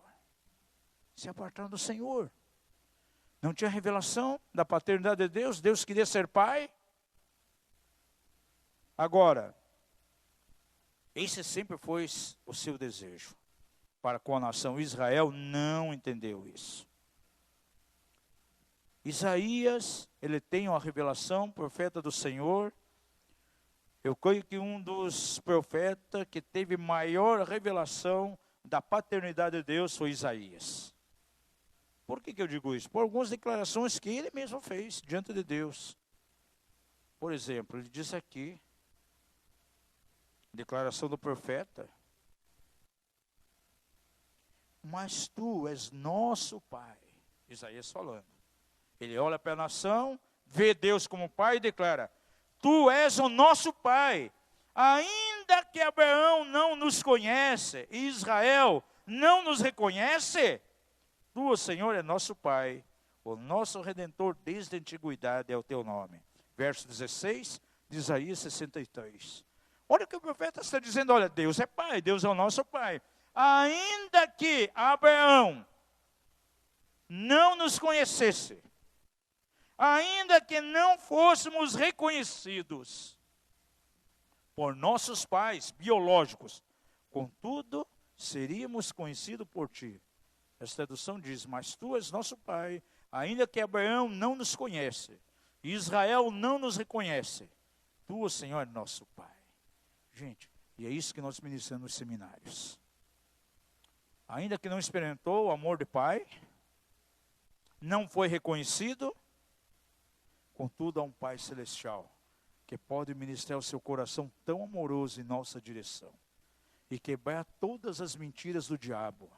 Se apartaram do Senhor. Não tinha revelação da paternidade de Deus. Deus queria ser pai. Agora, esse sempre foi o seu desejo. Para com a nação. Israel não entendeu isso. Isaías, ele tem uma revelação, profeta do Senhor. Eu creio que um dos profetas que teve maior revelação da paternidade de Deus foi Isaías. Por que eu digo isso? Por algumas declarações que ele mesmo fez diante de Deus. Por exemplo, ele diz aqui, declaração do profeta: mas tu és nosso Pai. Isaías falando. Ele olha para a nação, vê Deus como Pai e declara: tu és o nosso Pai. Ainda que Abraão não nos conhece e Israel não nos reconhece, tu, Senhor, é nosso Pai, o nosso Redentor desde a antiguidade é o teu nome. Verso 16 de Isaías 63. Olha o que o profeta está dizendo: olha, Deus é Pai, Deus é o nosso Pai. Ainda que Abraão não nos conhecesse, ainda que não fôssemos reconhecidos por nossos pais biológicos, contudo, seríamos conhecidos por ti. Essa tradução diz: mas tu és nosso Pai, ainda que Abraão não nos conhece, Israel não nos reconhece, tu, Senhor, é nosso Pai. Gente, e é isso que nós ministramos nos seminários. Ainda que não experimentou o amor de Pai, não foi reconhecido, contudo há um Pai Celestial, que pode ministrar o seu coração tão amoroso em nossa direção, e quebrar todas as mentiras do diabo.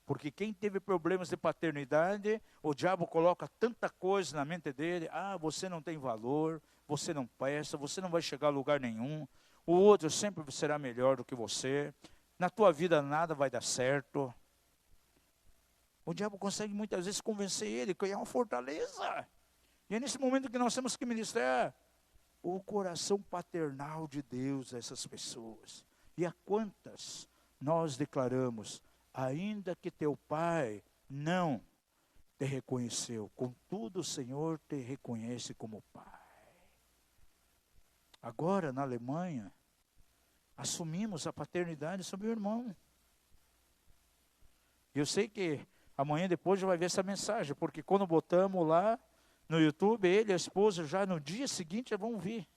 Porque quem teve problemas de paternidade, o diabo coloca tanta coisa na mente dele: ah, você não tem valor, você não presta, você não vai chegar a lugar nenhum, o outro sempre será melhor do que você, na tua vida nada vai dar certo. O diabo consegue muitas vezes convencer ele, criar uma fortaleza. E é nesse momento que nós temos que ministrar o coração paternal de Deus a essas pessoas. E a quantas nós declaramos: ainda que teu pai não te reconheceu, contudo o Senhor te reconhece como Pai. Agora, na Alemanha, assumimos a paternidade sobre o irmão. E eu sei que amanhã depois já vai ver essa mensagem, porque quando botamos lá no YouTube, ele e a esposa já no dia seguinte já vão vir.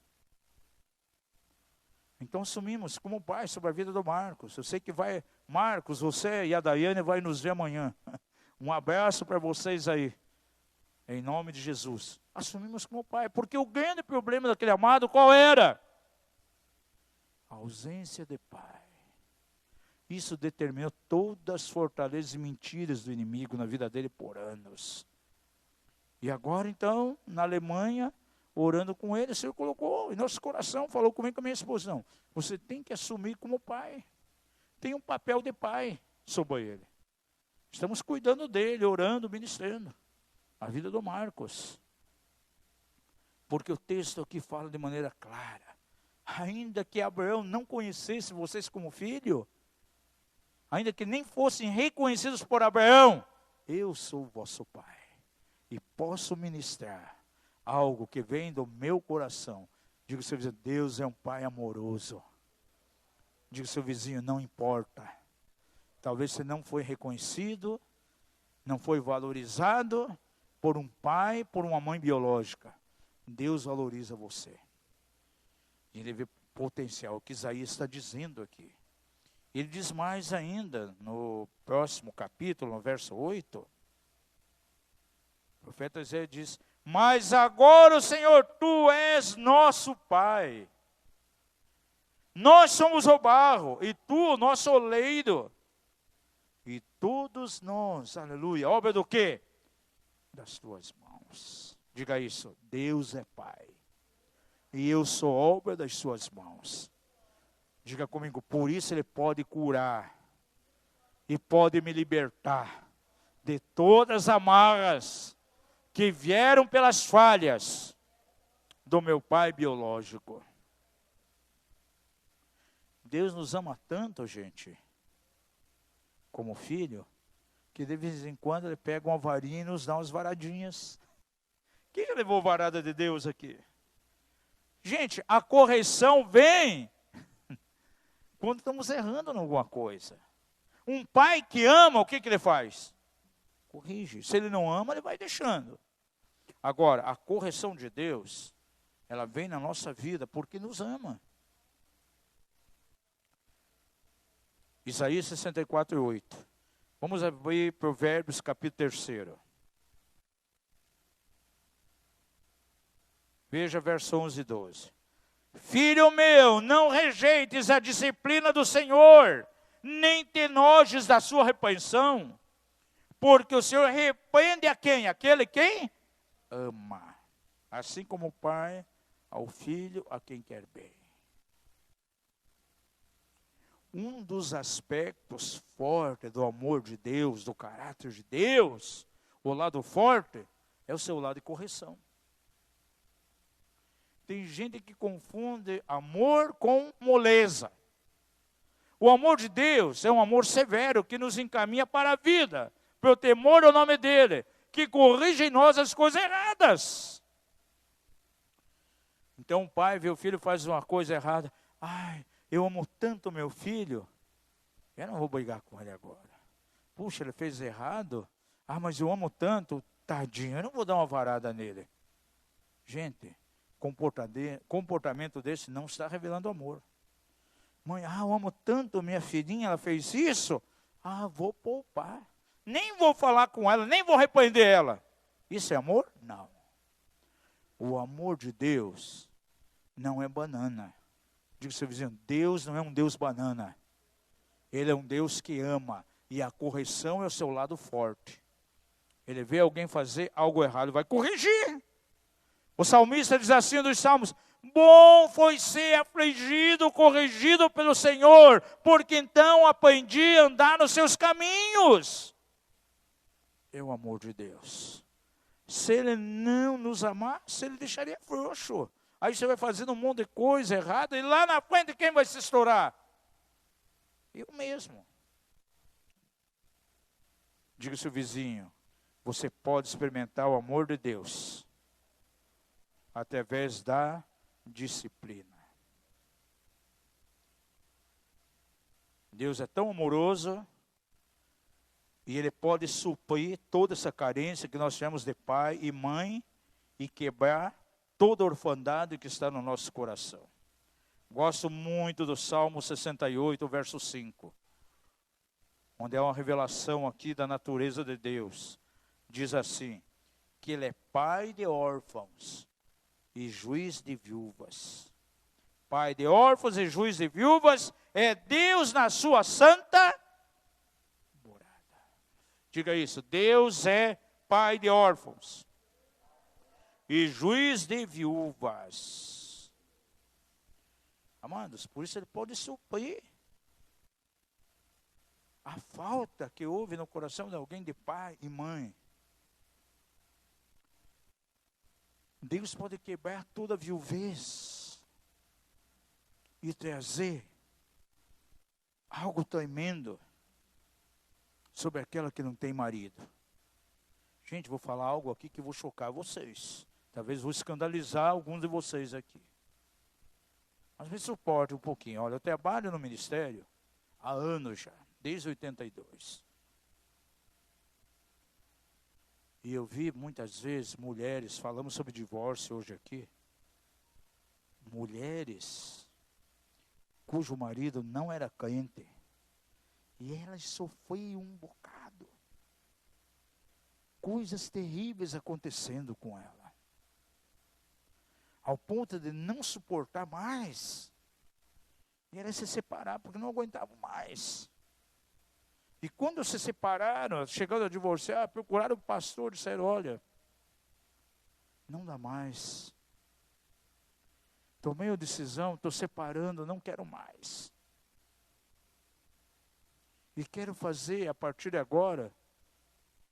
Então assumimos como pai sobre a vida do Marcos. Eu sei que vai, Marcos, você e a Daiane vai nos ver amanhã. Um abraço para vocês aí, em nome de Jesus. Assumimos como pai, porque o grande problema daquele amado qual era? A ausência de pai. Isso determinou todas as fortalezas e mentiras do inimigo na vida dele por anos. E agora então, na Alemanha, orando com ele, o Senhor colocou em nosso coração, falou comigo, com a minha esposa: não, você tem que assumir como pai. Tem um papel de pai sobre ele. Estamos cuidando dele, orando, ministrando a vida do Marcos. Porque o texto aqui fala de maneira clara: ainda que Abraão não conhecesse vocês como filho, ainda que nem fossem reconhecidos por Abraão, eu sou o vosso pai. E posso ministrar algo que vem do meu coração. Diga ao seu vizinho: Deus é um pai amoroso. Diga ao seu vizinho: não importa. Talvez você não foi reconhecido, não foi valorizado por um pai, por uma mãe biológica. Deus valoriza você. E ele vê potencial, o que Isaías está dizendo aqui. Ele diz mais ainda, no próximo capítulo, no verso 8. O profeta Isaías diz: mas agora, Senhor, tu és nosso Pai. Nós somos o barro, e tu o nosso oleiro. E todos nós, aleluia, obra do quê? Das tuas mãos. Diga isso: Deus é Pai. E eu sou obra das suas mãos. Diga comigo: por isso Ele pode curar. E pode me libertar de todas as amarras que vieram pelas falhas do meu pai biológico. Deus nos ama tanto, gente, como filho, que de vez em quando Ele pega uma varinha e nos dá umas varadinhas. Quem já levou varada de Deus aqui? Gente, a correção vem quando estamos errando em alguma coisa. Um pai que ama, o que ele faz? Corrige. Se ele não ama, ele vai deixando. Agora, a correção de Deus, ela vem na nossa vida porque nos ama. Isaías 64:8. Vamos abrir Provérbios capítulo 3. Veja verso 11 e 12. Filho meu, não rejeites a disciplina do Senhor, nem te enojes da sua repreensão, porque o Senhor repreende a quem? Aquele quem ama, assim como o pai ao filho a quem quer bem. Um dos aspectos fortes do amor de Deus, do caráter de Deus, o lado forte, é o seu lado de correção. Tem gente que confunde amor com moleza. O amor de Deus é um amor severo que nos encaminha para a vida, pelo temor ao nome dele, que corrige em nós as coisas erradas. Então o pai vê o filho faz uma coisa errada. Ai, eu amo tanto meu filho, eu não vou brigar com ele agora. Puxa, ele fez errado. Ah, mas eu amo tanto, tadinho, eu não vou dar uma varada nele. Gente, comportamento desse não está revelando amor. Mãe, eu amo tanto minha filhinha, ela fez isso. Vou poupar. Nem vou falar com ela, nem vou repreender ela. Isso é amor? Não. O amor de Deus não é banana. Diga ao seu vizinho, Deus não é um Deus banana. Ele é um Deus que ama. E a correção é o seu lado forte. Ele vê alguém fazer algo errado, vai corrigir. O salmista diz assim dos salmos: bom foi ser afligido, corrigido pelo Senhor, porque então aprendi a andar nos seus caminhos. É o amor de Deus. Se ele não nos amasse, ele deixaria frouxo. Aí você vai fazendo um monte de coisa errada, e lá na frente quem vai se estourar? Eu mesmo. Diga ao seu vizinho, você pode experimentar o amor de Deus através da disciplina. Deus é tão amoroso e Ele pode suprir toda essa carência que nós temos de pai e mãe e quebrar toda a orfandade que está no nosso coração. Gosto muito do Salmo 68, verso 5, onde há uma revelação aqui da natureza de Deus. Diz assim, que Ele é pai de órfãos e juiz de viúvas. Pai de órfãos e juiz de viúvas é Deus na sua santa morada. Diga isso, Deus é pai de órfãos e juiz de viúvas. Amados, por isso Ele pode suprir a falta que houve no coração de alguém de pai e mãe. Deus pode quebrar toda a viuvez e trazer algo tremendo sobre aquela que não tem marido. Gente, vou falar algo aqui que vou chocar vocês. Talvez vou escandalizar alguns de vocês aqui. Mas me suporte um pouquinho. Olha, eu trabalho no ministério há anos já, desde 82. E eu vi muitas vezes mulheres, falamos sobre divórcio hoje aqui, mulheres cujo marido não era crente, e elas sofriam um bocado, coisas terríveis acontecendo com ela, ao ponto de não suportar mais, e elas se separaram porque não aguentavam mais. E quando se separaram, chegando a divorciar, procuraram o pastor e disseram, olha, não dá mais. Tomei a decisão, estou separando, não quero mais. E quero fazer a partir de agora,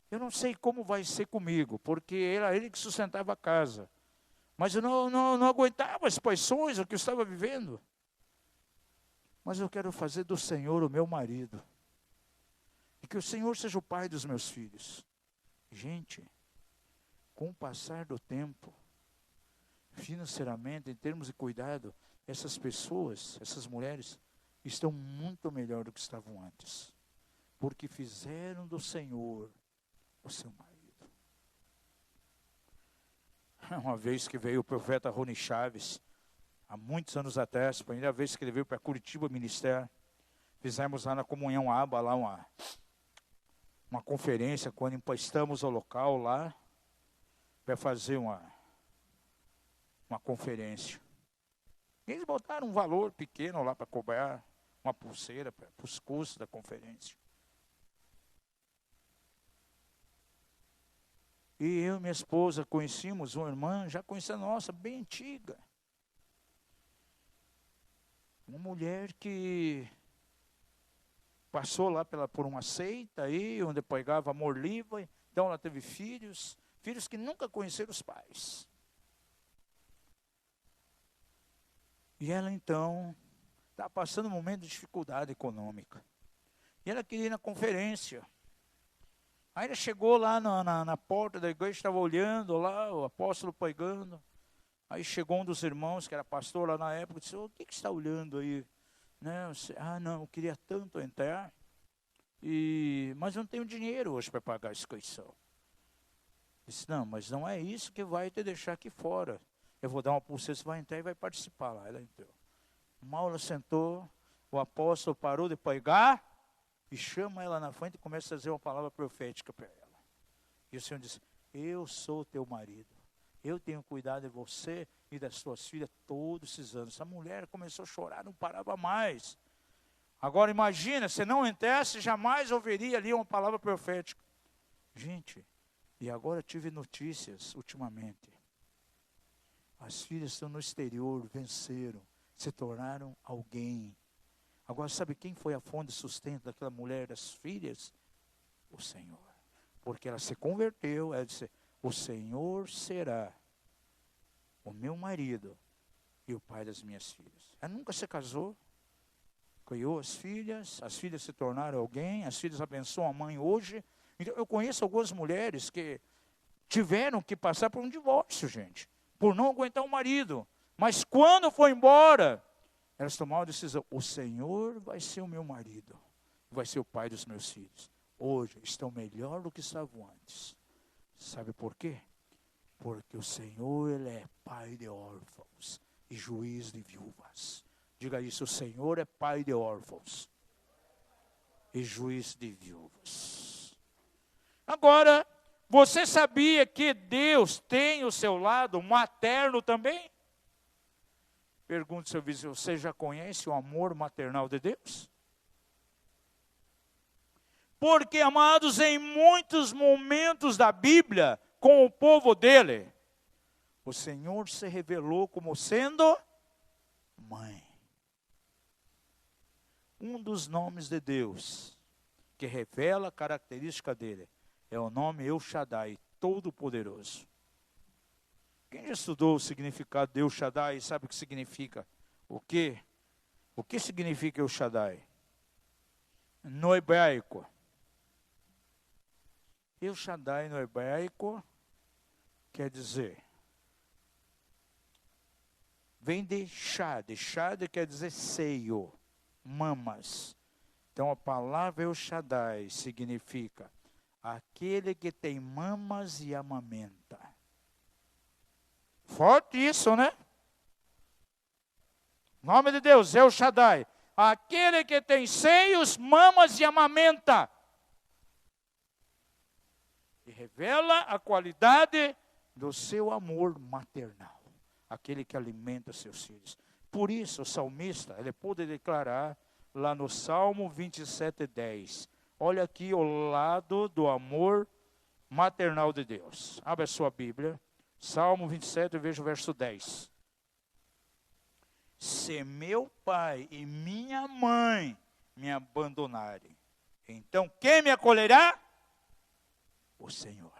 eu não sei como vai ser comigo, porque era ele que sustentava a casa. Mas eu não aguentava as paixões, o que eu estava vivendo. Mas eu quero fazer do Senhor o meu marido. E que o Senhor seja o pai dos meus filhos. Gente, com o passar do tempo, financeiramente, em termos de cuidado, essas pessoas, essas mulheres, estão muito melhor do que estavam antes. Porque fizeram do Senhor o seu marido. Uma vez que veio o profeta Rony Chaves, há muitos anos atrás, a primeira vez que ele veio para Curitiba ministrar, fizemos lá na Comunhão Aba, lá uma conferência, quando emprestamos ao local lá, para fazer uma conferência. Eles botaram um valor pequeno lá para cobrar uma pulseira para os custos da conferência. E eu e minha esposa conhecíamos uma irmã, já conhecia a nossa, bem antiga. Uma mulher que passou lá por uma seita aí, onde pregava amor livre. Então ela teve filhos que nunca conheceram os pais. E ela então está passando um momento de dificuldade econômica. E ela queria ir na conferência. Aí ela chegou lá na porta da igreja, estava olhando lá, o apóstolo pregando. Aí chegou um dos irmãos, que era pastor lá na época, e disse: o que está olhando aí? Né? Disse, não, eu queria tanto entrar, mas eu não tenho dinheiro hoje para pagar a inscrição. Disse: não, mas não é isso que vai te deixar aqui fora. Eu vou dar uma pulseira, você vai entrar e vai participar lá. Ela entrou. Mal ela sentou, o apóstolo parou de pregar e chama ela na frente e começa a dizer uma palavra profética para ela. E o Senhor disse: eu sou teu marido. Eu tenho cuidado de você e das suas filhas todos esses anos. Essa mulher começou a chorar, não parava mais. Agora imagina, se não entrasse, jamais ouviria ali uma palavra profética. Gente, e agora tive notícias ultimamente. As filhas estão no exterior, venceram, se tornaram alguém. Agora sabe quem foi a fonte de sustento daquela mulher, das filhas? O Senhor. Porque ela se converteu, ela disse: o Senhor será o meu marido e o pai das minhas filhas. Ela nunca se casou, criou as filhas se tornaram alguém, as filhas abençoam a mãe hoje. Então, eu conheço algumas mulheres que tiveram que passar por um divórcio, gente, por não aguentar o marido. Mas quando foi embora, elas tomaram a decisão: o Senhor vai ser o meu marido, vai ser o pai dos meus filhos. Hoje estão melhor do que estavam antes. Sabe por quê? Porque o Senhor, Ele é pai de órfãos e juiz de viúvas. Diga isso: o Senhor é pai de órfãos e juiz de viúvas. Agora, você sabia que Deus tem o seu lado materno também? Pergunte ao seu vizinho: você já conhece o amor maternal de Deus? Porque, amados, em muitos momentos da Bíblia, com o povo dele, o Senhor se revelou como sendo mãe. Um dos nomes de Deus, que revela a característica dele, é o nome El Shaddai, Todo-Poderoso. Quem já estudou o significado de El Shaddai sabe o que significa? O quê? O que significa El Shaddai? No hebraico. El Shaddai no hebraico quer dizer, vem de Shad quer dizer seio, mamas. Então a palavra El Shaddai significa aquele que tem mamas e amamenta. Forte isso, né? Nome de Deus, El Shaddai, aquele que tem seios, mamas e amamenta. E revela a qualidade do seu amor maternal, aquele que alimenta seus filhos. Por isso o salmista, ele pôde declarar lá no Salmo 27:10, olha aqui o lado do amor maternal de Deus. Abre a sua Bíblia, Salmo 27, veja o verso 10. Se meu pai e minha mãe me abandonarem, então quem me acolherá? O Senhor.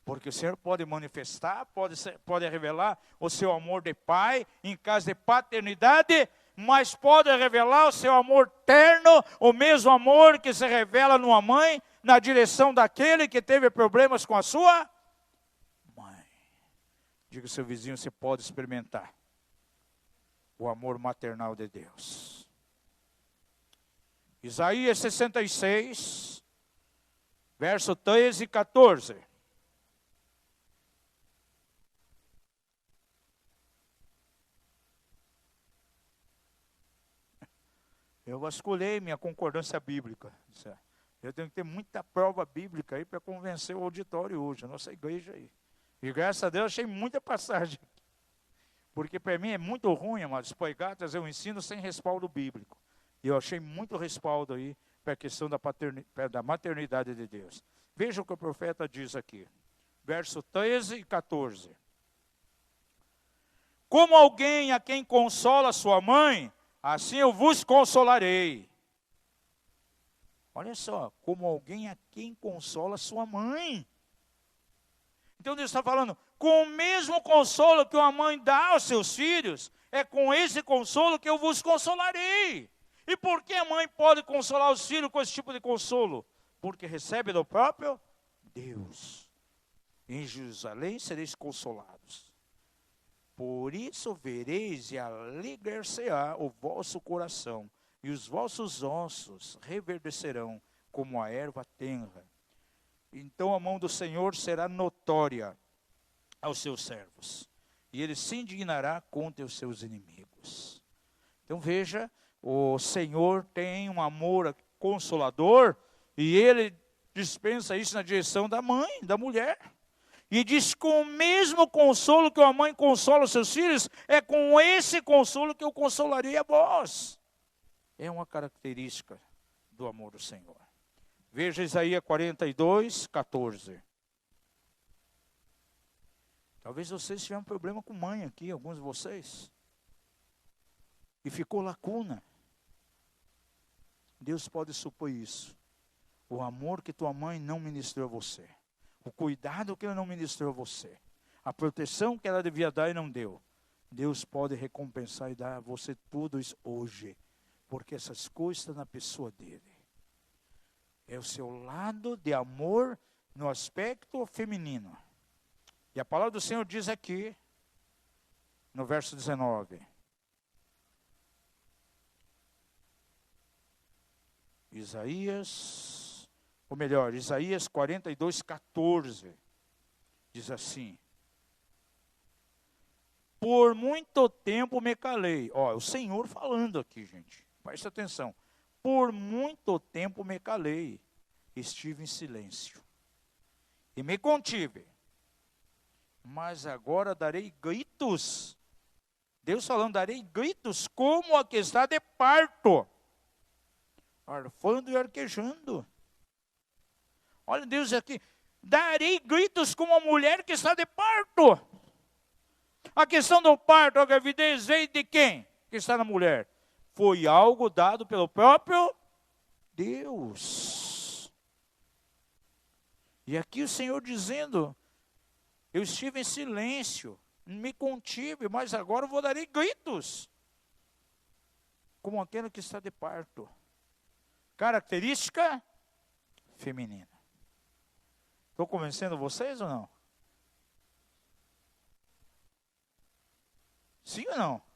Porque o Senhor pode manifestar, pode revelar o seu amor de pai, em caso de paternidade, mas pode revelar o seu amor terno, o mesmo amor que se revela numa mãe, na direção daquele que teve problemas com a sua mãe. Diga ao seu vizinho: você pode experimentar o amor maternal de Deus. Isaías 66, verso 13 e 14. Eu vasculhei minha concordância bíblica. Eu tenho que ter muita prova bíblica aí para convencer o auditório hoje, a nossa igreja aí. E graças a Deus achei muita passagem. Porque para mim é muito ruim, amados, pregar, trazer um ensino sem respaldo bíblico. E eu achei muito respaldo aí para a questão da maternidade de Deus. Veja o que o profeta diz aqui. Verso 13 e 14. Como alguém a quem consola sua mãe, assim eu vos consolarei. Olha só, como alguém a quem consola sua mãe. Então Deus está falando, com o mesmo consolo que uma mãe dá aos seus filhos, é com esse consolo que eu vos consolarei. E por que a mãe pode consolar os filhos com esse tipo de consolo? Porque recebe do próprio Deus. Em Jerusalém sereis consolados. Por isso vereis e alegrar-se-á o vosso coração, e os vossos ossos reverdecerão como a erva tenra. Então a mão do Senhor será notória aos seus servos, e ele se indignará contra os seus inimigos. Então veja, o Senhor tem um amor consolador, e ele dispensa isso na direção da mãe, da mulher. E diz, com o mesmo consolo que uma mãe consola os seus filhos, é com esse consolo que eu consolarei a vós. É uma característica do amor do Senhor. Veja Isaías 42, 14. Talvez vocês tiveram um problema com mãe aqui, alguns de vocês. E ficou lacuna. Deus pode supor isso. O amor que tua mãe não ministrou a você. O cuidado que ela não ministrou a você. A proteção que ela devia dar e não deu. Deus pode recompensar e dar a você tudo isso hoje. Porque essas coisas estão na pessoa dele. É o seu lado de amor no aspecto feminino. E a palavra do Senhor diz aqui, no verso 19. Isaías 42, 14. Diz assim. Por muito tempo me calei. Ó, o Senhor falando aqui, gente. Presta atenção. Por muito tempo me calei, estive em silêncio e me contive, mas agora darei gritos. Deus falando, darei gritos como a que está de parto, arfando e arquejando. Olha Deus aqui, darei gritos como a mulher que está de parto. A questão do parto, a gravidez veio de quem? Que está na mulher. Foi algo dado pelo próprio Deus. E aqui o Senhor dizendo, eu estive em silêncio, me contive, mas agora eu vou dar gritos, como aquele que está de parto. Característica feminina. Estou convencendo vocês ou não? Sim ou não?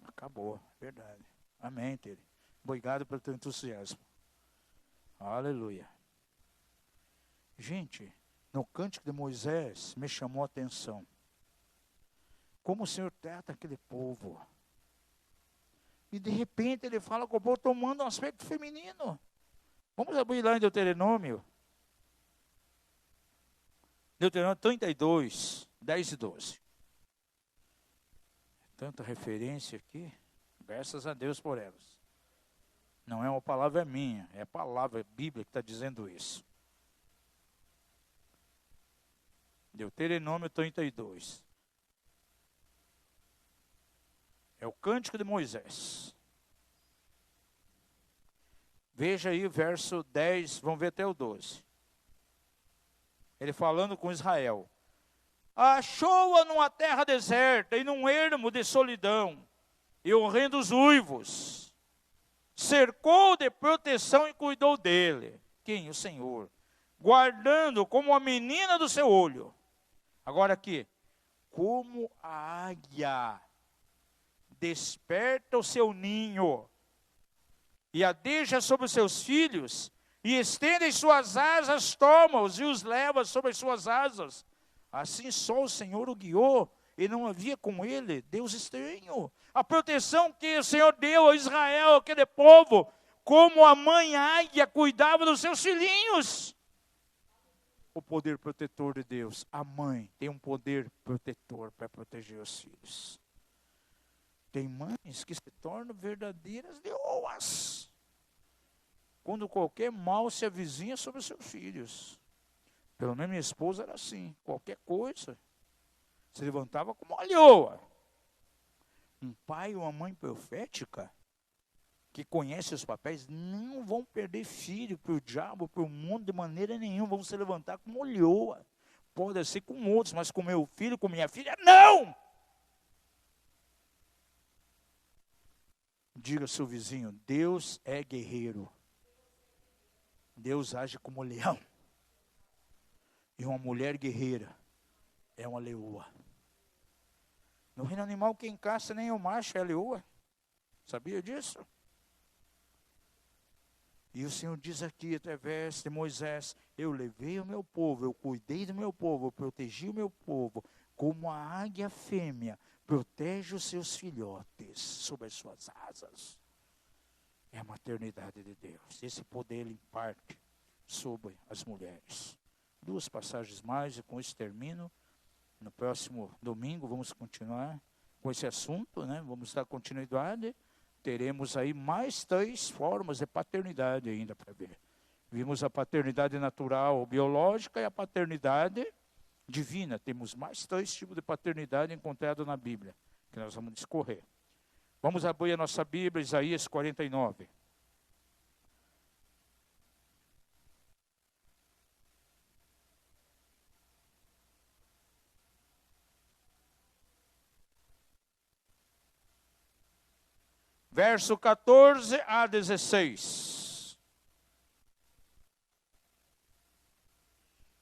Acabou, verdade. Amém, Tere. Obrigado pelo teu entusiasmo. Aleluia. Gente, no Cântico de Moisés me chamou a atenção. Como o Senhor trata aquele povo. E de repente ele fala com o povo tomando um aspecto feminino. Vamos abrir lá em Deuteronômio. Deuteronômio 32, 10 e 12. Tanta referência aqui, graças a Deus por elas. Não é uma palavra minha, é a palavra bíblica que está dizendo isso. Deuteronômio 32. É o Cântico de Moisés. Veja aí o verso 10, vamos ver até o 12. Ele falando com Israel. Achou-a numa terra deserta e num ermo de solidão, e horrendos uivos. Cercou de proteção e cuidou dele. Quem? O Senhor. Guardando como a menina do seu olho. Agora aqui. Como a águia desperta o seu ninho, e adeja sobre os seus filhos, e estende suas asas, toma-os e os leva sobre as suas asas. Assim só o Senhor o guiou, e não havia com ele Deus estranho. A proteção que o Senhor deu a Israel, aquele povo, como a mãe águia cuidava dos seus filhinhos. O poder protetor de Deus. A mãe tem um poder protetor para proteger os filhos. Tem mães que se tornam verdadeiras leoas quando qualquer mal se avizinha sobre os seus filhos. Pelo menos minha esposa era assim. Qualquer coisa se levantava como uma leoa. Um pai ou uma mãe profética que conhece os papéis não vão perder filho para o diabo, para o mundo de maneira nenhuma. Vão se levantar como leoa. Pode ser com outros, mas com meu filho, com minha filha, não! Diga ao seu vizinho, Deus é guerreiro. Deus age como leão. E uma mulher guerreira é uma leoa. No reino animal, quem caça nem o macho é a leoa. Sabia disso? E o Senhor diz aqui, através de Moisés, eu levei o meu povo, eu cuidei do meu povo, eu protegi o meu povo, como a águia fêmea protege os seus filhotes sob as suas asas. É a maternidade de Deus. Esse poder ele imparte sobre as mulheres. 2 passagens mais e com isso termino. No próximo domingo vamos continuar com esse assunto, né? Vamos dar continuidade. Teremos aí mais 3 formas de paternidade ainda para ver. Vimos a paternidade natural ou biológica e a paternidade divina. Temos mais 3 tipos de paternidade encontrados na Bíblia, que nós vamos discorrer. Vamos abrir a nossa Bíblia, Isaías 49. Verso 14 a 16.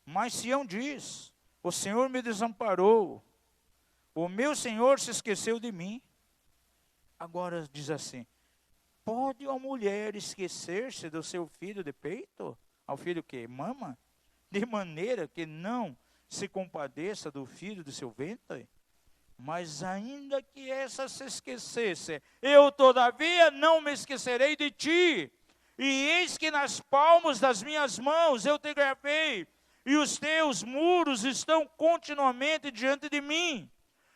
Mas Sião diz, o Senhor me desamparou, o meu Senhor se esqueceu de mim. Agora diz assim, pode uma mulher esquecer-se do seu filho de peito? Ao filho que mama? De maneira que não se compadeça do filho do seu ventre? Mas ainda que essa se esquecesse, eu todavia não me esquecerei de ti. E eis que nas palmas das minhas mãos eu te gravei, e os teus muros estão continuamente diante de mim.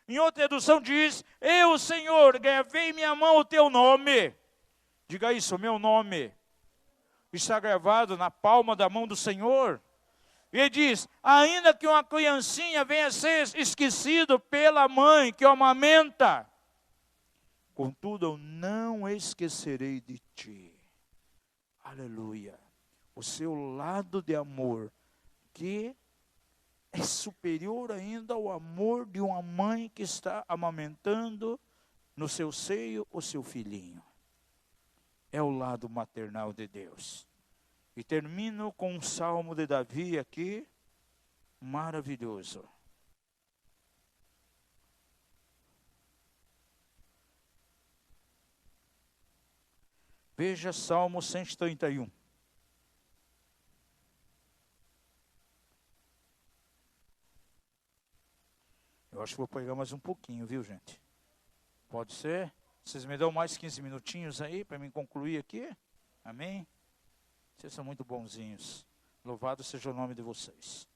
Em outra tradução diz, eu, Senhor, gravei em minha mão o teu nome. Diga isso, o meu nome está gravado na palma da mão do Senhor. E ele diz, ainda que uma criancinha venha a ser esquecido pela mãe que o amamenta, contudo eu não esquecerei de ti. Aleluia. O seu lado de amor, que é superior ainda ao amor de uma mãe que está amamentando no seu seio o seu filhinho. É o lado maternal de Deus. E termino com um salmo de Davi aqui, maravilhoso. Veja Salmo 131. Eu acho que vou pegar mais um pouquinho, viu, gente? Pode ser? Vocês me dão mais 15 minutinhos aí para me concluir aqui? Amém? Vocês são muito bonzinhos. Louvado seja o nome de vocês.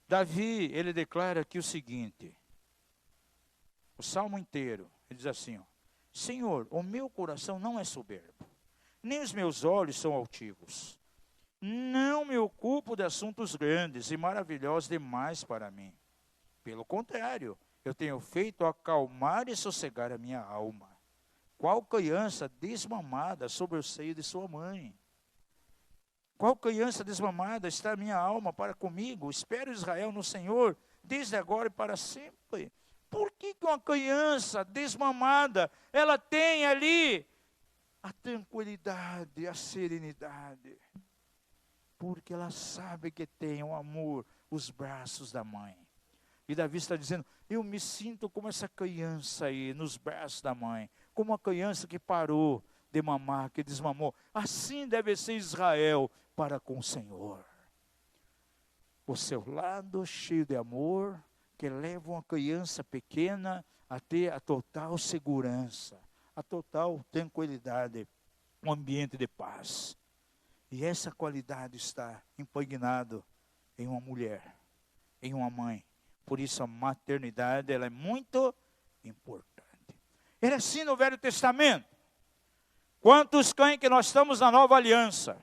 Davi, ele declara aqui o seguinte. O salmo inteiro, ele diz assim, ó, Senhor, o meu coração não é soberbo, nem os meus olhos são altivos. Não me ocupo de assuntos grandes e maravilhosos demais para mim. Pelo contrário, eu tenho feito acalmar e sossegar a minha alma. Qual criança desmamada sobre o seio de sua mãe? Qual criança desmamada está a minha alma para comigo? Espero Israel no Senhor, desde agora e para sempre. Por que uma criança desmamada, ela tem ali a tranquilidade, a serenidade? Porque ela sabe que tem o amor, os braços da mãe. E Davi está dizendo, eu me sinto como essa criança aí, nos braços da mãe. Como uma criança que parou de mamar, que desmamou. Assim deve ser Israel para com o Senhor. o seu lado cheio de amor, que leva uma criança pequena a ter a total segurança, a total tranquilidade, um ambiente de paz. E essa qualidade está impregnada em uma mulher, em uma mãe. Por isso a maternidade ela é muito importante. Era assim no Velho Testamento. Quantos creem que nós estamos na nova aliança?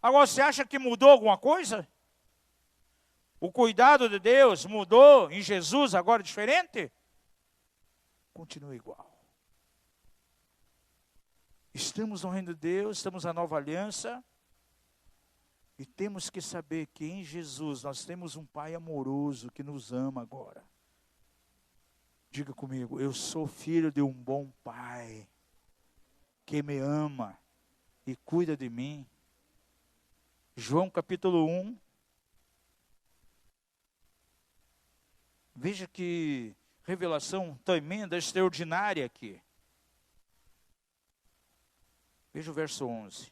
Agora, você acha que mudou alguma coisa? O cuidado de Deus mudou em Jesus, agora diferente? Continua igual. Estamos no reino de Deus, estamos na nova aliança. E temos que saber que em Jesus nós temos um Pai amoroso que nos ama agora. Diga comigo, eu sou filho de um bom Pai, que me ama e cuida de mim. João capítulo 1. Veja que revelação tremenda, extraordinária aqui. Veja o verso 11.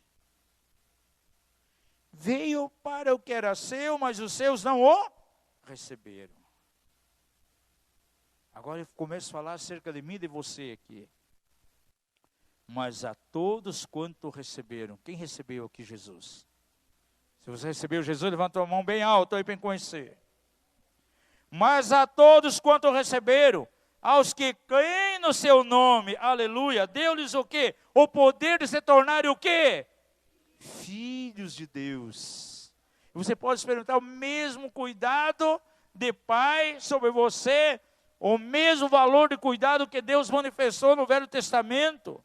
Veio para o que era seu, mas os seus não o receberam. Agora eu começo a falar acerca de mim e de você aqui. Mas a todos quanto receberam. Quem recebeu aqui Jesus? Se você recebeu Jesus, levanta a mão bem alto aí para conhecer. Mas a todos quanto receberam, aos que creem no seu nome, aleluia, deu-lhes o quê? O poder de se tornarem o quê? Filhos de Deus. E você pode experimentar o mesmo cuidado de Pai sobre você, o mesmo valor de cuidado que Deus manifestou no Velho Testamento.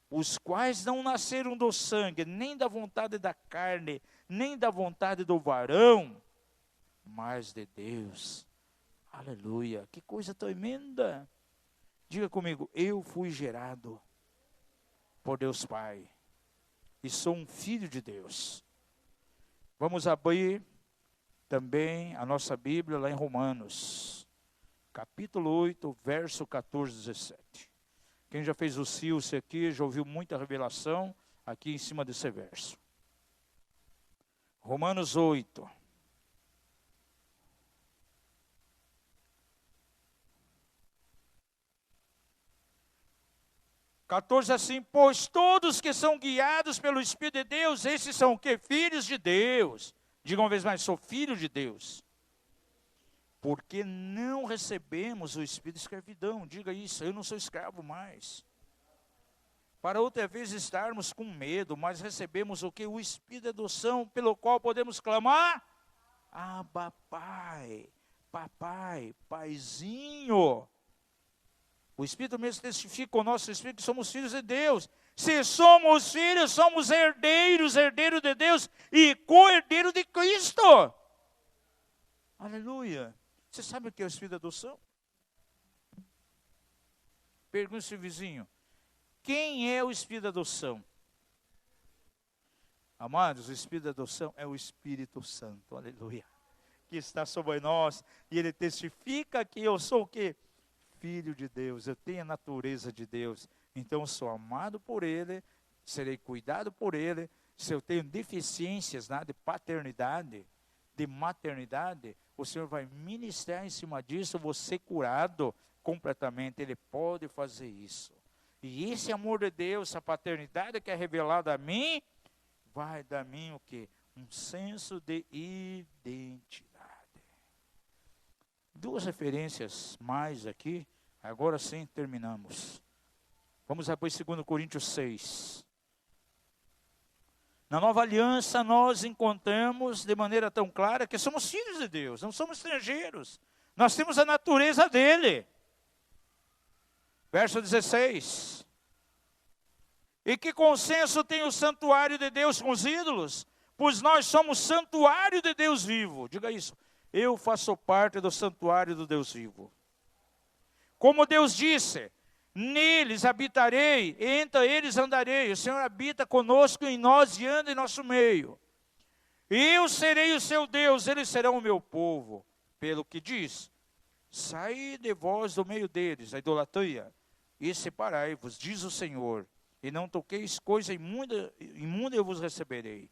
Os quais não nasceram do sangue, nem da vontade da carne, nem da vontade do varão, mas de Deus. Aleluia, que coisa tremenda. Diga comigo, eu fui gerado por Deus Pai. E sou um filho de Deus. Vamos abrir também a nossa Bíblia lá em Romanos. Capítulo 8, verso 14 e 17. Quem já fez o Silce aqui, já ouviu muita revelação aqui em cima desse verso. Romanos 8. Assim, pois todos que são guiados pelo Espírito de Deus, esses são o quê? Filhos de Deus. Diga uma vez mais, sou filho de Deus. Porque não recebemos o espírito de escravidão. Diga isso, eu não sou escravo mais. Para outra vez estarmos com medo, mas recebemos o que? O espírito de adoção, pelo qual podemos clamar, Abba, Pai, papai, paizinho. O Espírito mesmo testifica com o nosso Espírito que somos filhos de Deus. Se somos filhos, somos herdeiros, herdeiros de Deus e co-herdeiro de Cristo. Aleluia. Você sabe o que é o Espírito de adoção? Pergunte ao seu vizinho. Quem é o Espírito de adoção? Amados, o Espírito de adoção é o Espírito Santo. Aleluia. Que está sobre nós. E ele testifica que eu sou o quê? Filho de Deus, eu tenho a natureza de Deus, então eu sou amado por Ele, serei cuidado por Ele. Se eu tenho deficiências de paternidade, de maternidade, o Senhor vai ministrar em cima disso, eu vou ser curado completamente. Ele pode fazer isso. E esse amor de Deus, essa paternidade que é revelada a mim, vai dar a mim o quê? Um senso de identidade. Duas referências mais aqui. Agora sim terminamos. Vamos abrir 2 Coríntios 6. Na nova aliança nós encontramos de maneira tão clara que somos filhos de Deus, não somos estrangeiros. Nós temos a natureza dele. Verso 16. E que consenso tem o santuário de Deus com os ídolos? Pois nós somos santuário de Deus vivo. Diga isso. Eu faço parte do santuário do Deus vivo. Como Deus disse, neles habitarei, entre eles andarei. O Senhor habita conosco em nós e anda em nosso meio. Eu serei o seu Deus, eles serão o meu povo. Pelo que diz, saí de vós do meio deles, a idolatria, e separai-vos, diz o Senhor, e não toqueis coisa imunda eu vos receberei.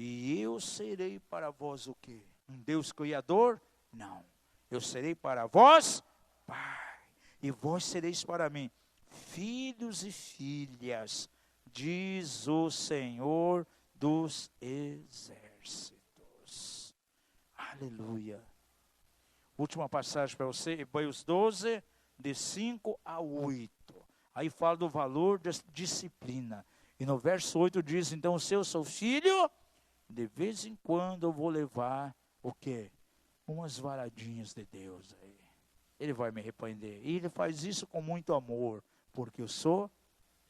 E eu serei para vós o quê? Um Deus criador? Não. Eu serei para vós Pai. E vós sereis para mim filhos e filhas, diz o Senhor dos exércitos. Aleluia. Última passagem para você, Hebreus 12, de 5 a 8. Aí fala do valor da disciplina. E no verso 8 diz, então, se eu sou filho, de vez em quando eu vou levar o quê? Umas varadinhas de Deus aí. Ele vai me repreender. E ele faz isso com muito amor, porque eu sou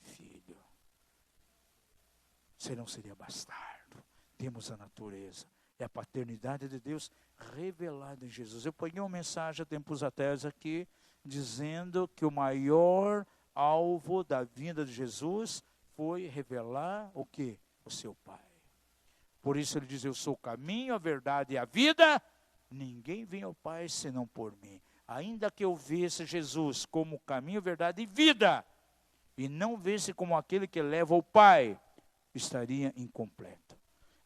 filho. Você não seria bastardo. Temos a natureza. É a paternidade de Deus revelada em Jesus. Eu peguei uma mensagem há tempos atrás aqui, dizendo que o maior alvo da vinda de Jesus foi revelar o quê? O seu Pai. Por isso ele diz, eu sou o caminho, a verdade e a vida. Ninguém vem ao Pai senão por mim. Ainda que eu visse Jesus como caminho, verdade e vida, e não visse como aquele que leva ao Pai, estaria incompleto.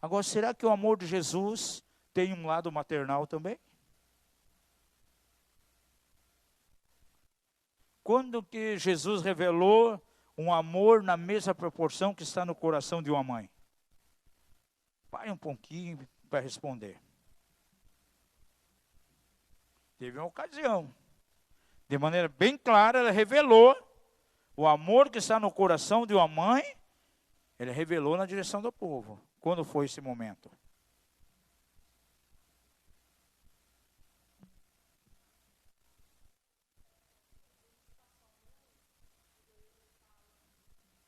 Agora, será que o amor de Jesus tem um lado maternal também? Quando que Jesus revelou um amor na mesma proporção que está no coração de uma mãe? Pare um pouquinho para responder. Teve uma ocasião, de maneira bem clara, ela revelou o amor que está no coração de uma mãe, ele revelou na direção do povo. Quando foi esse momento?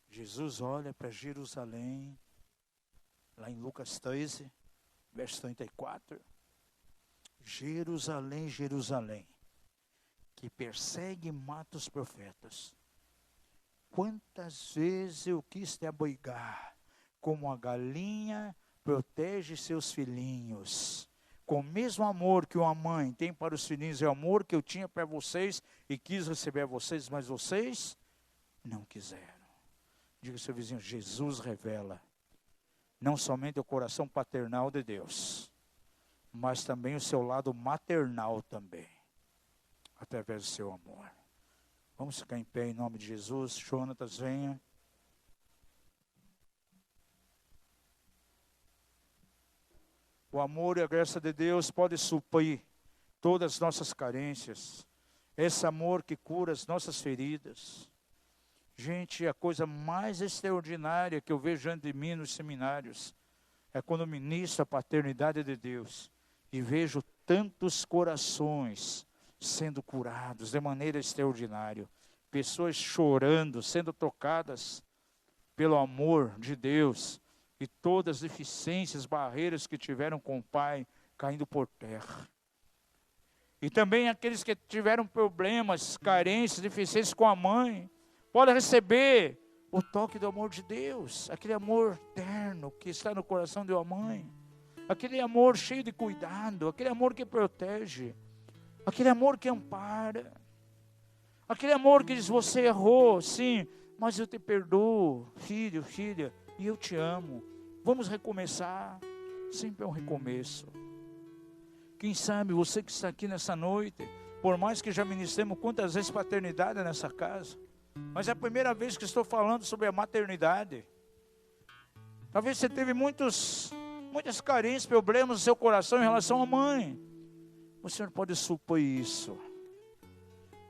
Jesus olha para Jerusalém, lá em Lucas 13, verso 34. Jerusalém, Jerusalém, que persegue e mata os profetas. Quantas vezes eu quis te abrigar, como a galinha protege seus filhinhos. Com o mesmo amor que uma mãe tem para os filhinhos, é o amor que eu tinha para vocês e quis receber vocês, mas vocês não quiseram. Diga ao seu vizinho, Jesus revela não somente o coração paternal de Deus, mas também o seu lado maternal também, através do seu amor. Vamos ficar em pé em nome de Jesus. Jonatas, venha. O amor e a graça de Deus pode suprir todas as nossas carências. Esse amor que cura as nossas feridas. Gente, a coisa mais extraordinária que eu vejo diante de mim nos seminários é quando eu ministro a paternidade de Deus e vejo tantos corações sendo curados de maneira extraordinária. Pessoas chorando, sendo tocadas pelo amor de Deus. E todas as deficiências, barreiras que tiveram com o Pai, caindo por terra. E também aqueles que tiveram problemas, carências, deficiências com a mãe, podem receber o toque do amor de Deus. Aquele amor terno que está no coração de uma mãe. Aquele amor cheio de cuidado, aquele amor que protege. Aquele amor que ampara. Aquele amor que diz, você errou, sim, mas eu te perdoo, filho, filha, e eu te amo. Vamos recomeçar. Sempre é um recomeço. Quem sabe você que está aqui nessa noite, por mais que já ministremos quantas vezes paternidade nessa casa, mas é a primeira vez que estou falando sobre a maternidade. Talvez você teve muitas carências, problemas no seu coração em relação à mãe. O Senhor pode suprir isso,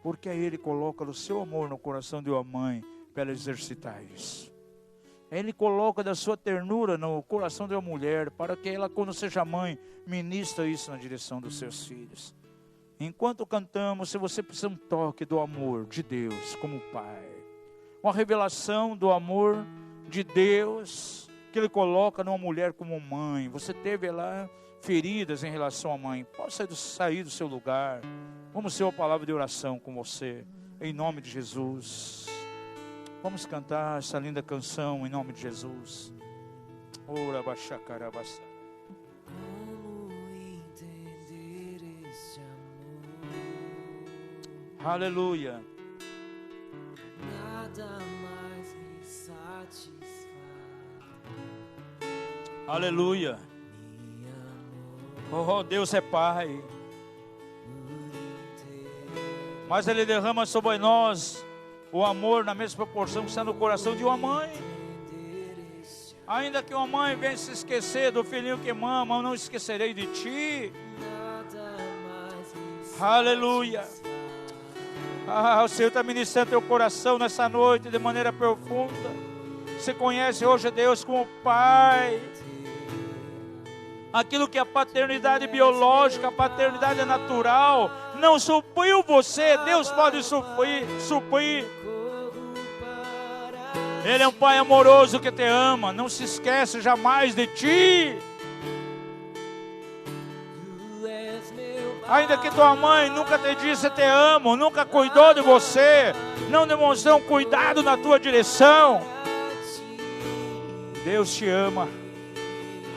porque aí Ele coloca o seu amor no coração de uma mãe para ela exercitar isso. Ele coloca da sua ternura no coração de uma mulher, para que ela, quando seja mãe, ministre isso na direção dos seus filhos. Enquanto cantamos, se você precisa um toque do amor de Deus como Pai, uma revelação do amor de Deus, que Ele coloca numa mulher como mãe, você teve lá feridas em relação à mãe, pode sair do seu lugar. Vamos ter uma palavra de oração com você, em nome de Jesus. Vamos cantar essa linda canção em nome de Jesus. Ora baixacarabassa. Como entender este amor? Aleluia. Nada mais me satisfaz. Aleluia. Oh, Deus é Pai. Mas Ele derrama sobre nós o amor na mesma proporção que está no coração de uma mãe. Ainda que uma mãe venha se esquecer do filhinho que mama, eu não esquecerei de ti. Aleluia. O Senhor está ministrando teu coração nessa noite de maneira profunda. Você conhece hoje Deus como Pai. Aquilo que a paternidade biológica, a paternidade natural não supriu você, Deus pode suprir. Ele é um Pai amoroso que te ama, não se esquece jamais de ti. Ainda que tua mãe nunca te disse te amo, nunca cuidou de você, não demonstrou um cuidado na tua direção, Deus te ama.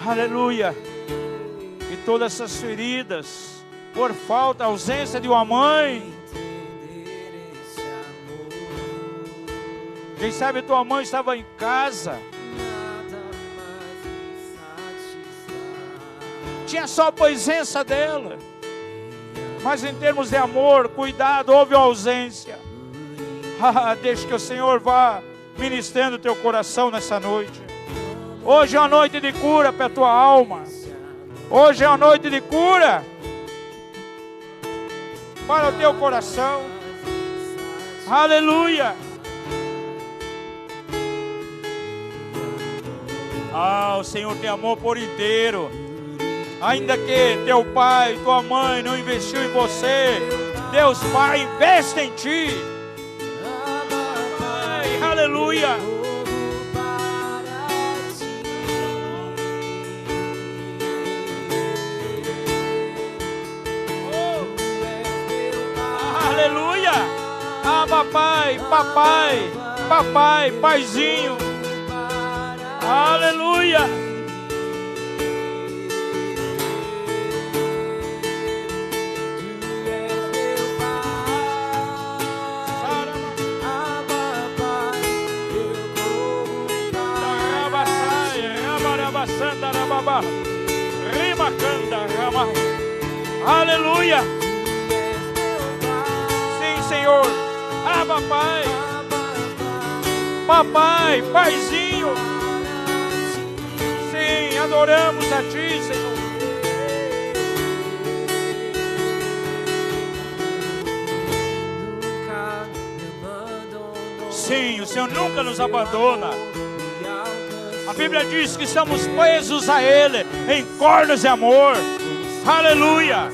Aleluia. E todas essas feridas, por falta, ausência de uma mãe. Quem sabe tua mãe estava em casa, tinha só a presença dela, mas em termos de amor, cuidado, houve ausência. Deixa que o Senhor vá ministrando o teu coração nessa noite. Hoje é uma noite de cura para a tua alma. Hoje é uma noite de cura para o teu coração. Aleluia. O Senhor tem amor por inteiro. Ainda que teu pai, tua mãe não investiu em você, Deus Pai investe em ti. Aleluia. Aleluia. Papai, paizinho. Aleluia. Aleluia. Sim, Senhor. Papai, paizinho. Sim, adoramos a ti, Senhor. Sim, o Senhor nunca nos abandona. A Bíblia diz que estamos presos a Ele em cordas de amor. Aleluia.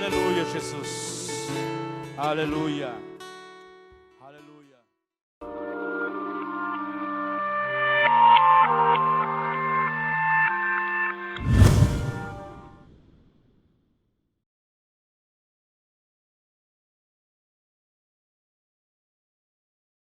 Aleluia, Jesus. Aleluia.